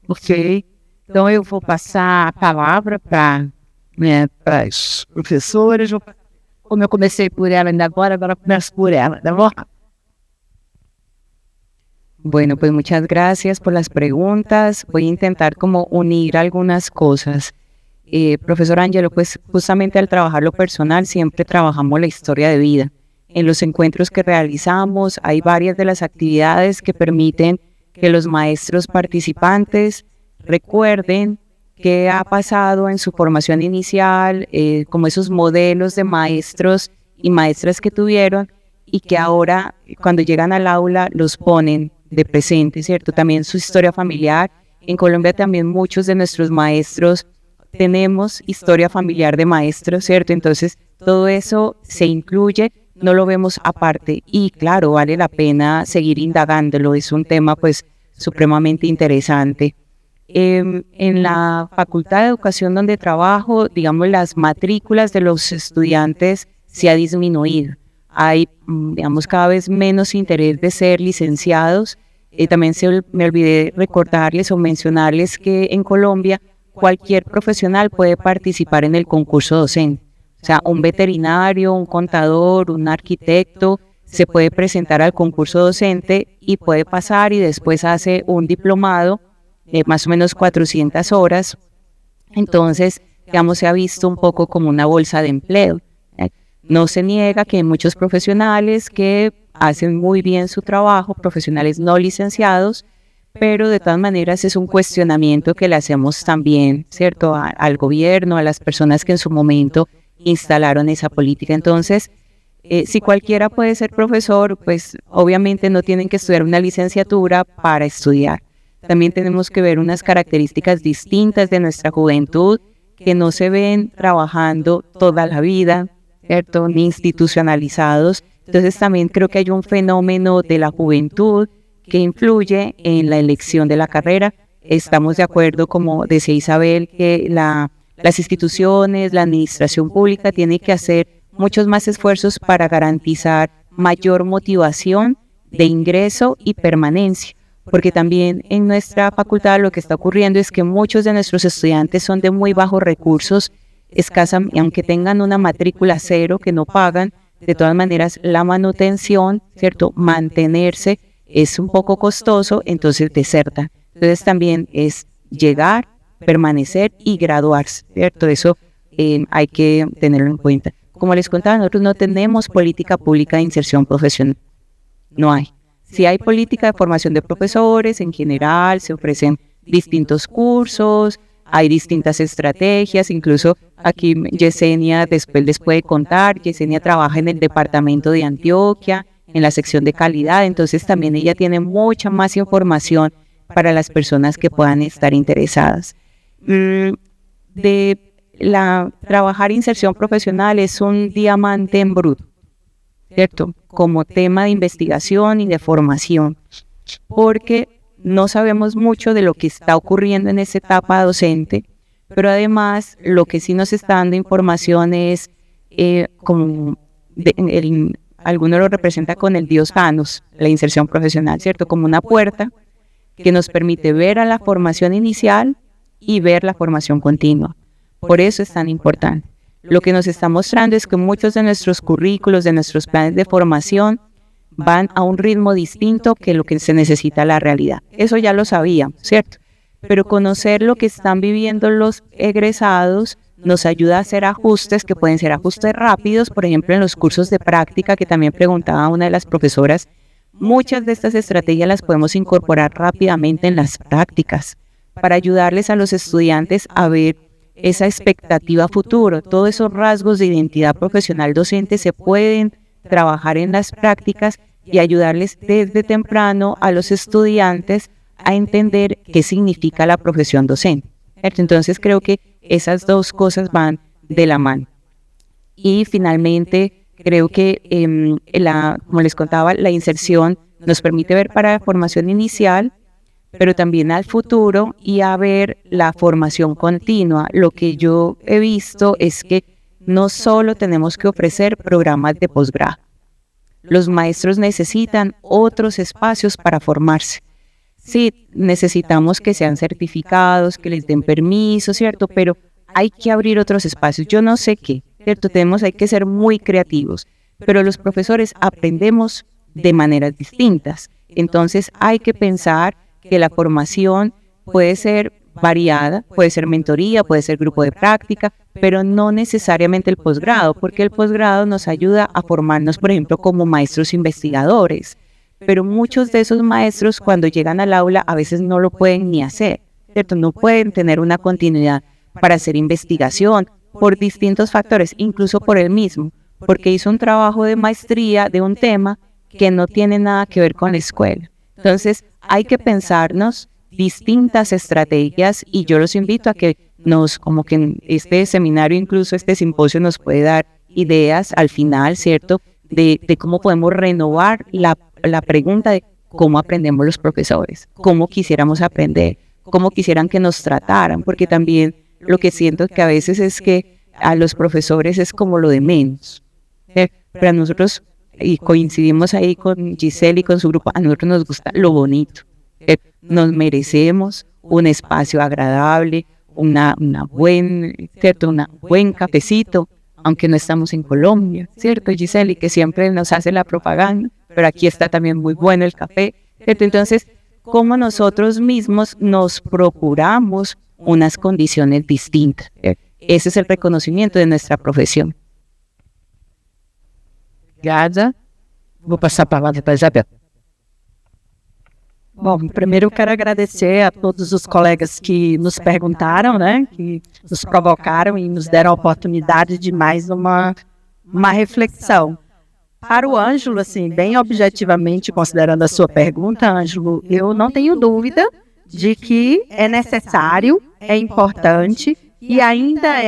Ok. Então eu vou passar a palavra para as professoras. Como eu comecei por ela ainda agora começo por ela, ¿tá bom? Bueno, pues muchas gracias por las preguntas. Voy a intentar como unir algunas cosas. Profesor Ángelo, pues justamente al trabajar lo personal siempre trabajamos la historia de vida. En los encuentros que realizamos hay varias de las actividades que permiten que los maestros participantes recuerden qué ha pasado en su formación inicial, como esos modelos de maestros y maestras que tuvieron y que ahora cuando llegan al aula los ponen de presente, ¿cierto? También su historia familiar. En Colombia también muchos de nuestros maestros tenemos historia familiar de maestros, ¿cierto? Entonces todo eso se incluye, no lo vemos aparte y claro, vale la pena seguir indagándolo, es un tema pues supremamente interesante. En la Facultad de Educación donde trabajo, digamos, las matrículas de los estudiantes se ha disminuido. Hay, digamos, cada vez menos interés de ser licenciados. También me olvidé recordarles o mencionarles que en Colombia cualquier profesional puede participar en el concurso docente. O sea, un veterinario, un contador, un arquitecto se puede presentar al concurso docente y puede pasar y después hace un diplomado de más o menos 400 horas. Entonces, digamos, se ha visto un poco como una bolsa de empleo. No se niega que hay muchos profesionales que hacen muy bien su trabajo, profesionales no licenciados, pero de todas maneras es un cuestionamiento que le hacemos también, ¿cierto?, al gobierno, a las personas que en su momento instalaron esa política. Entonces, si cualquiera puede ser profesor, pues obviamente no tienen que estudiar una licenciatura para estudiar. También tenemos que ver unas características distintas de nuestra juventud que no se ven trabajando toda la vida, ¿cierto?, ni institucionalizados. Entonces también creo que hay un fenómeno de la juventud que influye en la elección de la carrera. Estamos de acuerdo, como decía Isabel, que las instituciones, la administración pública tiene que hacer muchos más esfuerzos para garantizar mayor motivación de ingreso y permanencia. Porque también en nuestra facultad lo que está ocurriendo es que muchos de nuestros estudiantes son de muy bajos recursos, y aunque tengan una matrícula cero que no pagan, de todas maneras la manutención, ¿cierto?, mantenerse es un poco costoso, entonces desertan. Entonces también es llegar, permanecer y graduarse, ¿cierto? Eso hay que tenerlo en cuenta. Como les contaba, nosotros no tenemos política pública de inserción profesional, no hay. Sí hay política de formación de profesores, en general se ofrecen distintos cursos, hay distintas estrategias, incluso aquí Yesenia después les puede contar. Yesenia trabaja en el departamento de Antioquia, en la sección de calidad, entonces también ella tiene mucha más información para las personas que puedan estar interesadas. Trabajar inserción profesional es un diamante en bruto, ¿cierto?, como tema de investigación y de formación, porque no sabemos mucho de lo que está ocurriendo en esa etapa docente, pero además lo que sí nos está dando información es, alguno lo representa con el Dios Janus, la inserción profesional, ¿cierto?, como una puerta que nos permite ver a la formación inicial y ver la formación continua. Por eso es tan importante. Lo que nos está mostrando es que muchos de nuestros currículos, de nuestros planes de formación, van a un ritmo distinto que lo que se necesita en la realidad. Eso ya lo sabíamos, ¿cierto? Pero conocer lo que están viviendo los egresados nos ayuda a hacer ajustes que pueden ser ajustes rápidos, por ejemplo, en los cursos de práctica, que también preguntaba una de las profesoras. Muchas de estas estrategias las podemos incorporar rápidamente en las prácticas para ayudarles a los estudiantes a ver esa expectativa futuro. Todos esos rasgos de identidad profesional docente se pueden trabajar en las prácticas y ayudarles desde temprano a los estudiantes a entender qué significa la profesión docente, ¿cierto? Entonces creo que esas dos cosas van de la mano. Y finalmente creo que, como les contaba, la inserción nos permite ver para la formación inicial, pero también al futuro y a ver la formación continua. Lo que yo he visto es que no solo tenemos que ofrecer programas de posgrado. Los maestros necesitan otros espacios para formarse. Sí, necesitamos que sean certificados, que les den permiso, ¿cierto? Pero hay que abrir otros espacios. Yo no sé qué, ¿cierto? Hay que ser muy creativos, pero los profesores aprendemos de maneras distintas. Entonces hay que pensar que la formación puede ser variada, puede ser mentoría, puede ser grupo de práctica, pero no necesariamente el posgrado, porque el posgrado nos ayuda a formarnos, por ejemplo, como maestros investigadores, pero muchos de esos maestros cuando llegan al aula a veces no lo pueden ni hacer, ¿cierto? No pueden tener una continuidad para hacer investigación por distintos factores, incluso por él mismo, porque hizo un trabajo de maestría de un tema que no tiene nada que ver con la escuela. Entonces, hay que pensarnos distintas estrategias y yo los invito a que como que en este seminario, incluso este simposio nos puede dar ideas al final, ¿cierto? De cómo podemos renovar la pregunta de cómo aprendemos los profesores, cómo quisiéramos aprender, cómo quisieran que nos trataran, porque también lo que siento que a veces es que a los profesores es como lo de menos. Pero a nosotros, y coincidimos ahí con Giselle y con su grupo, a nosotros nos gusta lo bonito. Nos merecemos un espacio agradable, un buen cafecito, aunque no estamos en Colombia, ¿cierto, Giselle? Y que siempre nos hace la propaganda, pero aquí está también muy bueno el café, ¿cierto? Entonces, ¿cómo nosotros mismos nos procuramos unas condiciones distintas? Ese es el reconocimiento de nuestra profesión. Obrigada. Vou passar a palavra para a Isabel. Bom, primeiro eu quero agradecer a todos os colegas que nos perguntaram, né, que nos provocaram e nos deram a oportunidade de mais uma reflexão. Para o Ângelo, assim, bem objetivamente, considerando a sua pergunta, Ângelo, eu não tenho dúvida de que é necessário, é importante e ainda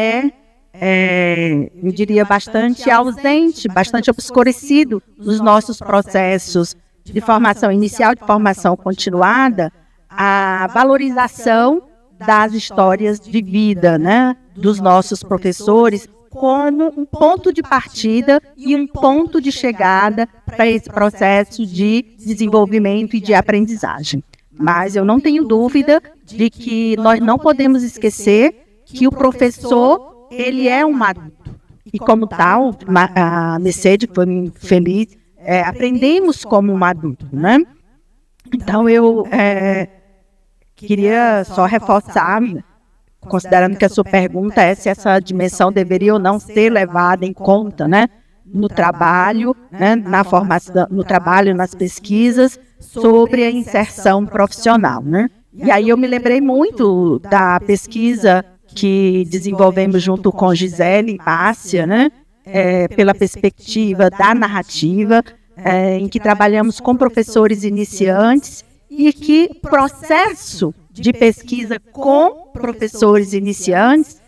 eu diria, bastante ausente, bastante obscurecido nos nossos processos de formação inicial, de formação continuada, a valorização das histórias de vida, né, dos nossos professores, como um ponto de partida e um ponto de chegada para esse processo de desenvolvimento e de aprendizagem. Mas eu não tenho dúvida de que nós não podemos esquecer que o professor, ele é um adulto. E como tal, a Mercedes foi muito feliz, aprendemos como um adulto, né? Então eu queria só reforçar, considerando que a sua pergunta é se essa dimensão deveria ou não ser levada em conta, né, no trabalho, né, na formação, no trabalho, nas pesquisas sobre a inserção profissional, né? E aí eu me lembrei muito da pesquisa que desenvolvemos junto com Gisele e Márcia, né, pela perspectiva da narrativa, em que trabalhamos com professores iniciantes e que o processo de pesquisa com professores iniciantes,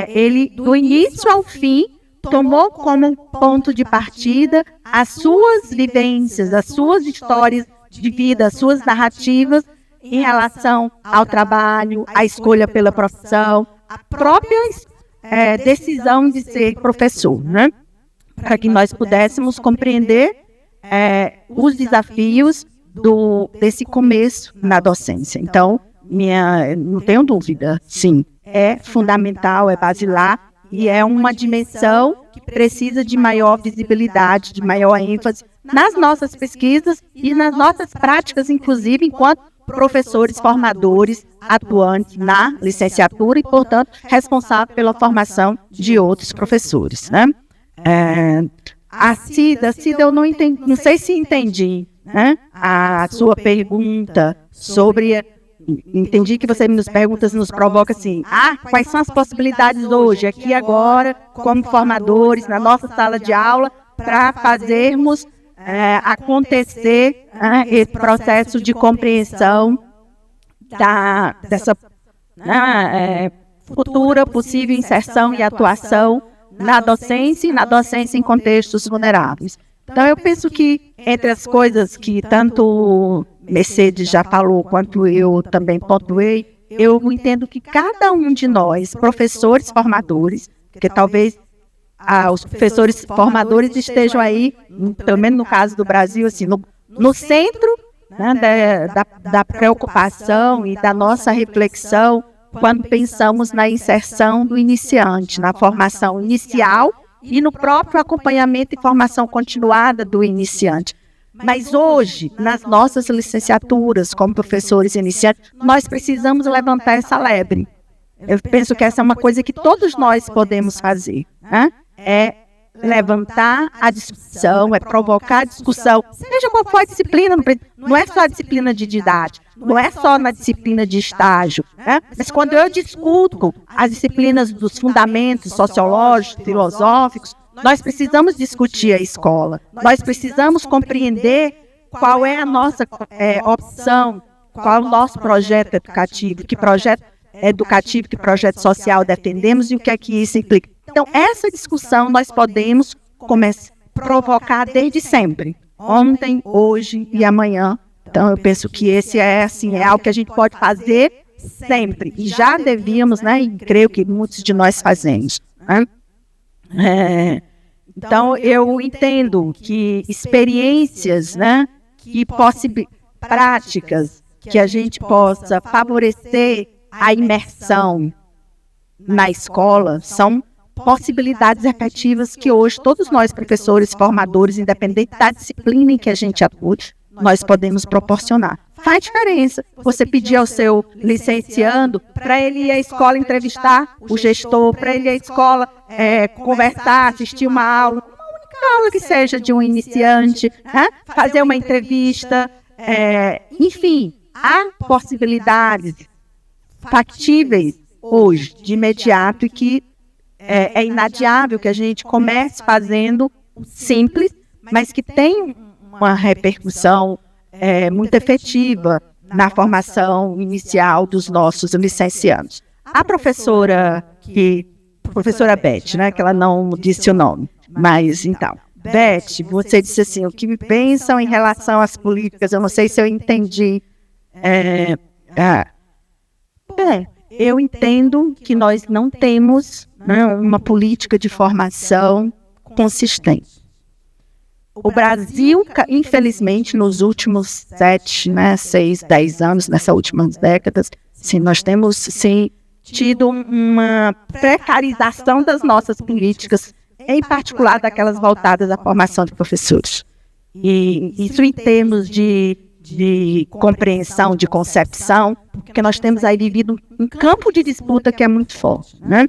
ele, do início ao fim, tomou como ponto de partida as suas vivências, as suas histórias de vida, as suas narrativas em relação ao trabalho, à escolha pela profissão, a própria decisão de ser professor, né? Para que nós pudéssemos compreender os desafios desse começo na docência. Então, não tenho dúvida, sim, é fundamental, é basilar e é uma dimensão que precisa de maior visibilidade, de maior ênfase nas nossas pesquisas e nas nossas práticas, inclusive enquanto professores formadores atuantes na licenciatura e, portanto, responsável pela formação de outros professores, né? A Cida, eu não entendi, não sei se entendi, né, a sua pergunta sobre... Entendi que você nos pergunta, nos provoca assim, quais são as possibilidades hoje, aqui e agora, como formadores, na nossa sala de aula, para fazermos acontecer esse processo de compreensão dessa futura possível inserção e atuação na docência e na docência em contextos vulneráveis. Então, eu penso que, entre as coisas que tanto Mercedes já falou, quanto eu também pontuei, eu entendo que cada um de nós, professores formadores, porque talvez os professores formadores estejam aí, pelo menos no caso do Brasil, assim, no centro, né, da preocupação e da nossa reflexão quando pensamos na inserção do iniciante, na formação inicial e no próprio acompanhamento e formação continuada do iniciante. Mas hoje, nas nossas licenciaturas, como professores iniciantes, nós precisamos levantar essa lebre. Eu penso que essa é uma coisa que todos nós podemos fazer, né? É levantar a discussão, é provocar a discussão, seja qual for a disciplina, não é só a disciplina de didática, não é só na disciplina de estágio, né? Mas quando eu discuto as disciplinas dos fundamentos sociológicos, filosóficos, nós precisamos discutir a escola, nós precisamos compreender qual é a nossa opção, qual é o nosso projeto educativo, que projeto educativo, que projeto social defendemos e o que é que isso implica. Então, essa discussão nós podemos provocar desde sempre, ontem, hoje e amanhã. Então, eu penso que esse é algo que a gente pode fazer sempre, e já devíamos, né, e creio que muitos de nós fazemos, né? Então, eu entendo que experiências, né, práticas, que a gente possa favorecer a imersão na escola, são possibilidades efetivas que hoje todos nós, professores, formadores, independente da disciplina em que a gente atua, nós podemos proporcionar. Faz diferença você pedir ao seu licenciando para ele ir à escola entrevistar o gestor, para ele ir à escola conversar, assistir uma aula que seja de um iniciante, né? Fazer uma entrevista, enfim, há possibilidades factíveis hoje, de imediato, e que é inadiável que a gente comece fazendo simples, mas que tem uma repercussão muito efetiva na formação inicial dos nossos licenciados. A professora Beth, né, que ela não disse o nome, mas então, Beth, você disse assim, o que me pensam em relação às políticas, eu não sei se eu entendi. Eu entendo que nós não temos, né, uma política de formação consistente. O Brasil, infelizmente, nos últimos 7, 6, 10 anos, nessas últimas décadas, sim, nós temos sim, tido uma precarização das nossas políticas, em particular daquelas voltadas à formação de professores. E isso em termos de compreensão, de concepção, porque nós temos aí vivido um campo de disputa que é muito forte, né?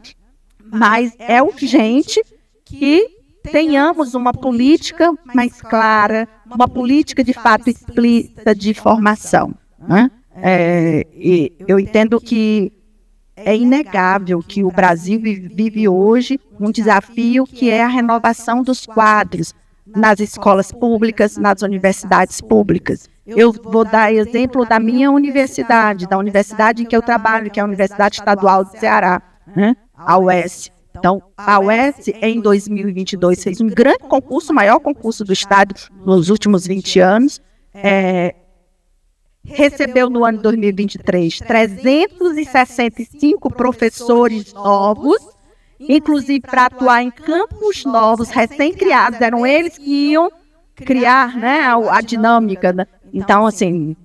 Mas é urgente que tenhamos uma política mais clara, uma política de fato explícita de formação, né? E eu entendo que é inegável que o Brasil vive hoje um desafio que é a renovação dos quadros nas escolas públicas, nas universidades públicas. Eu vou dar exemplo da minha universidade, da universidade em que eu trabalho, que é a Universidade Estadual do Ceará, né? A UES. Então, a UES, em 2022, fez um grande concurso, o maior concurso do Estado nos últimos 20 anos. Recebeu no ano de 2023 365 professores novos, inclusive para atuar em campos novos, recém-criados. Eram eles que iam criar, né, a dinâmica. Né? Então, assim,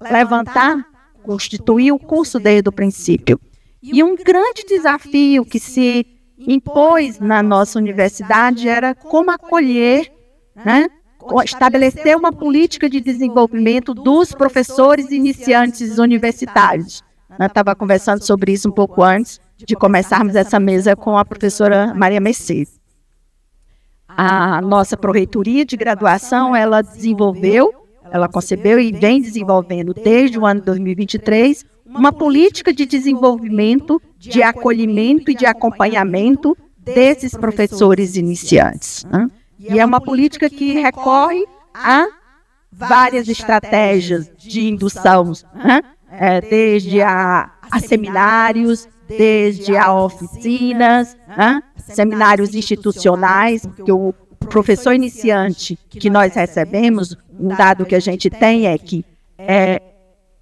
levantar, constituir o curso desde o princípio. E um grande desafio que se impôs na nossa universidade era como acolher, né, estabelecer uma política de desenvolvimento dos professores iniciantes universitários. Eu estava conversando sobre isso um pouco antes de começarmos essa mesa com a professora Maria Mercedes. A nossa pró-reitoria de graduação, ela concebeu e vem desenvolvendo desde o ano 2023 uma política de desenvolvimento, de acolhimento e de acompanhamento desses professores iniciantes. Né? E é uma política que recorre a várias estratégias de indução, né? Desde a seminários, desde a oficinas, né? Seminários institucionais, porque o professor iniciante que nós recebemos, um dado que a gente tem é que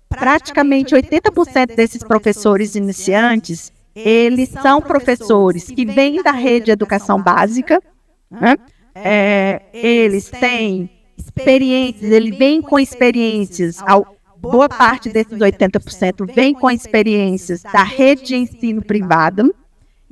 praticamente 80% desses professores iniciantes, eles são professores que vêm da rede de educação básica, né? Eles têm experiências, eles vêm com experiências, boa parte desses 80% vem com experiências da rede de ensino privada.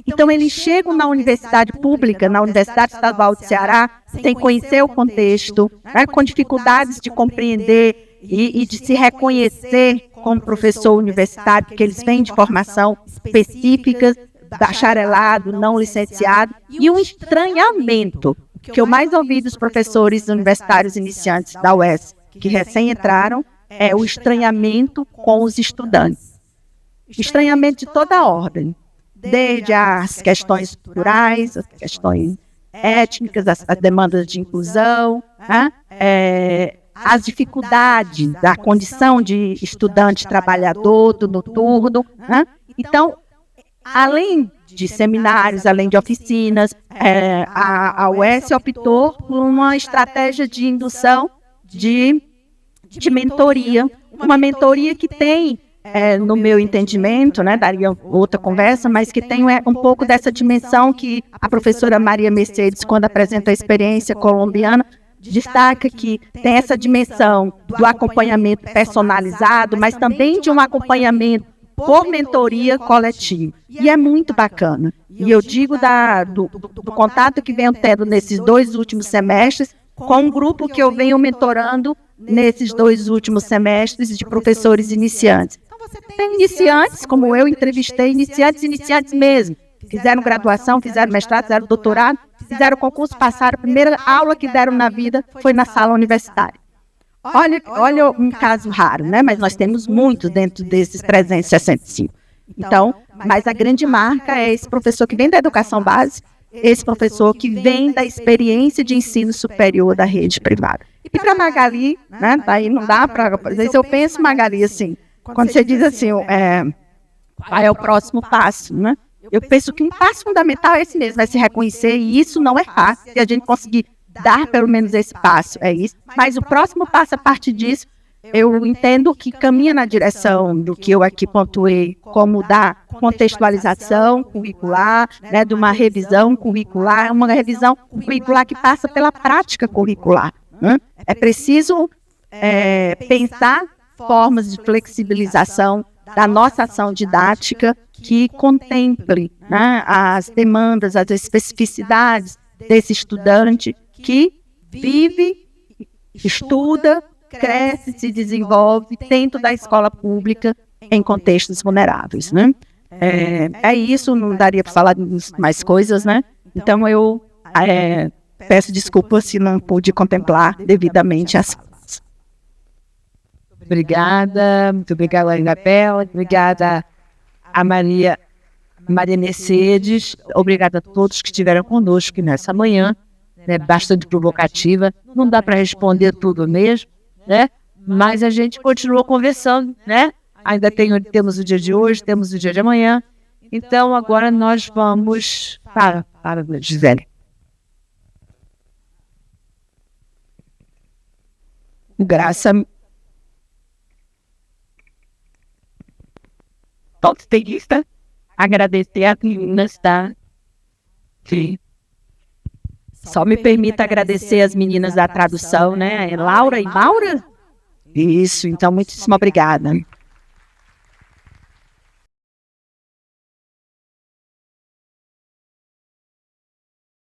Então, eles chegam na universidade pública, na Universidade Estadual do Ceará, sem conhecer o contexto, né, com dificuldades de compreender e de se reconhecer como professor universitário, porque eles vêm de formação específica, bacharelado, não licenciado, e um estranhamento que eu mais ouvi dos professores universitários iniciantes da UES, que recém entraram, é o estranhamento com os estudantes. Estranhamento de toda a ordem, desde as questões culturais, as questões étnicas, as demandas de inclusão, né? As dificuldades da condição de estudante trabalhador do noturno, né? Então, além de seminários, além de oficinas, a UES optou por uma estratégia de indução de mentoria, uma mentoria que tem, no meu entendimento, né, daria outra conversa, mas que tem um pouco dessa dimensão que a professora Maria Mercedes, quando apresenta a experiência colombiana, destaca que tem essa dimensão do acompanhamento personalizado, mas também de um acompanhamento por mentoria coletiva. E é muito bacana. E eu digo do contato que venho tendo nesses 2 últimos semestres, com um grupo que eu venho mentorando nesses 2 últimos semestres de professores iniciantes. Tem iniciantes, como eu entrevistei, iniciantes mesmo. Fizeram graduação, fizeram mestrado, fizeram doutorado, fizeram concurso, passaram. A primeira aula que deram na vida foi na sala universitária. Olha um caso raro, né? Mas nós temos muitos dentro desses 365. Então, mas a grande marca é esse professor que vem da educação básica, esse professor que vem da experiência de ensino superior da rede privada. E para Magali, né? Daí não dá para... Às vezes eu penso, Magali, assim, quando você diz assim, qual é o próximo passo, né? Eu penso que um passo fundamental é esse mesmo, é se reconhecer, e isso não é fácil, se a gente conseguir dar pelo menos esse passo, é isso. Mas o próximo passo, a partir disso, eu entendo que caminha na direção do que eu aqui pontuei, como da contextualização curricular, né, de uma revisão curricular, uma revisão curricular que passa pela prática curricular, né? É preciso pensar formas de flexibilização da nossa ação didática que contemple, né, as demandas, as especificidades desse estudante que vive, estuda, cresce, se desenvolve dentro da escola pública em contextos vulneráveis, né? É isso, não daria para falar mais coisas, né? Então eu peço desculpas se não pude contemplar devidamente as falas. Obrigada, muito obrigada, Isabela, obrigada a Maria Mercedes, obrigada a todos que estiveram conosco nessa manhã, né, bastante provocativa, não dá para responder tudo mesmo, né, mas a gente continuou conversando, né, ainda temos o dia de hoje, temos o dia de amanhã, então agora nós vamos para Gisele. Graça. Todos tenistas, agradecer às meninas, tá? Sim. Só me permita agradecer as meninas da tradução, né? Laura e Maura? Isso, então, muitíssimo obrigada.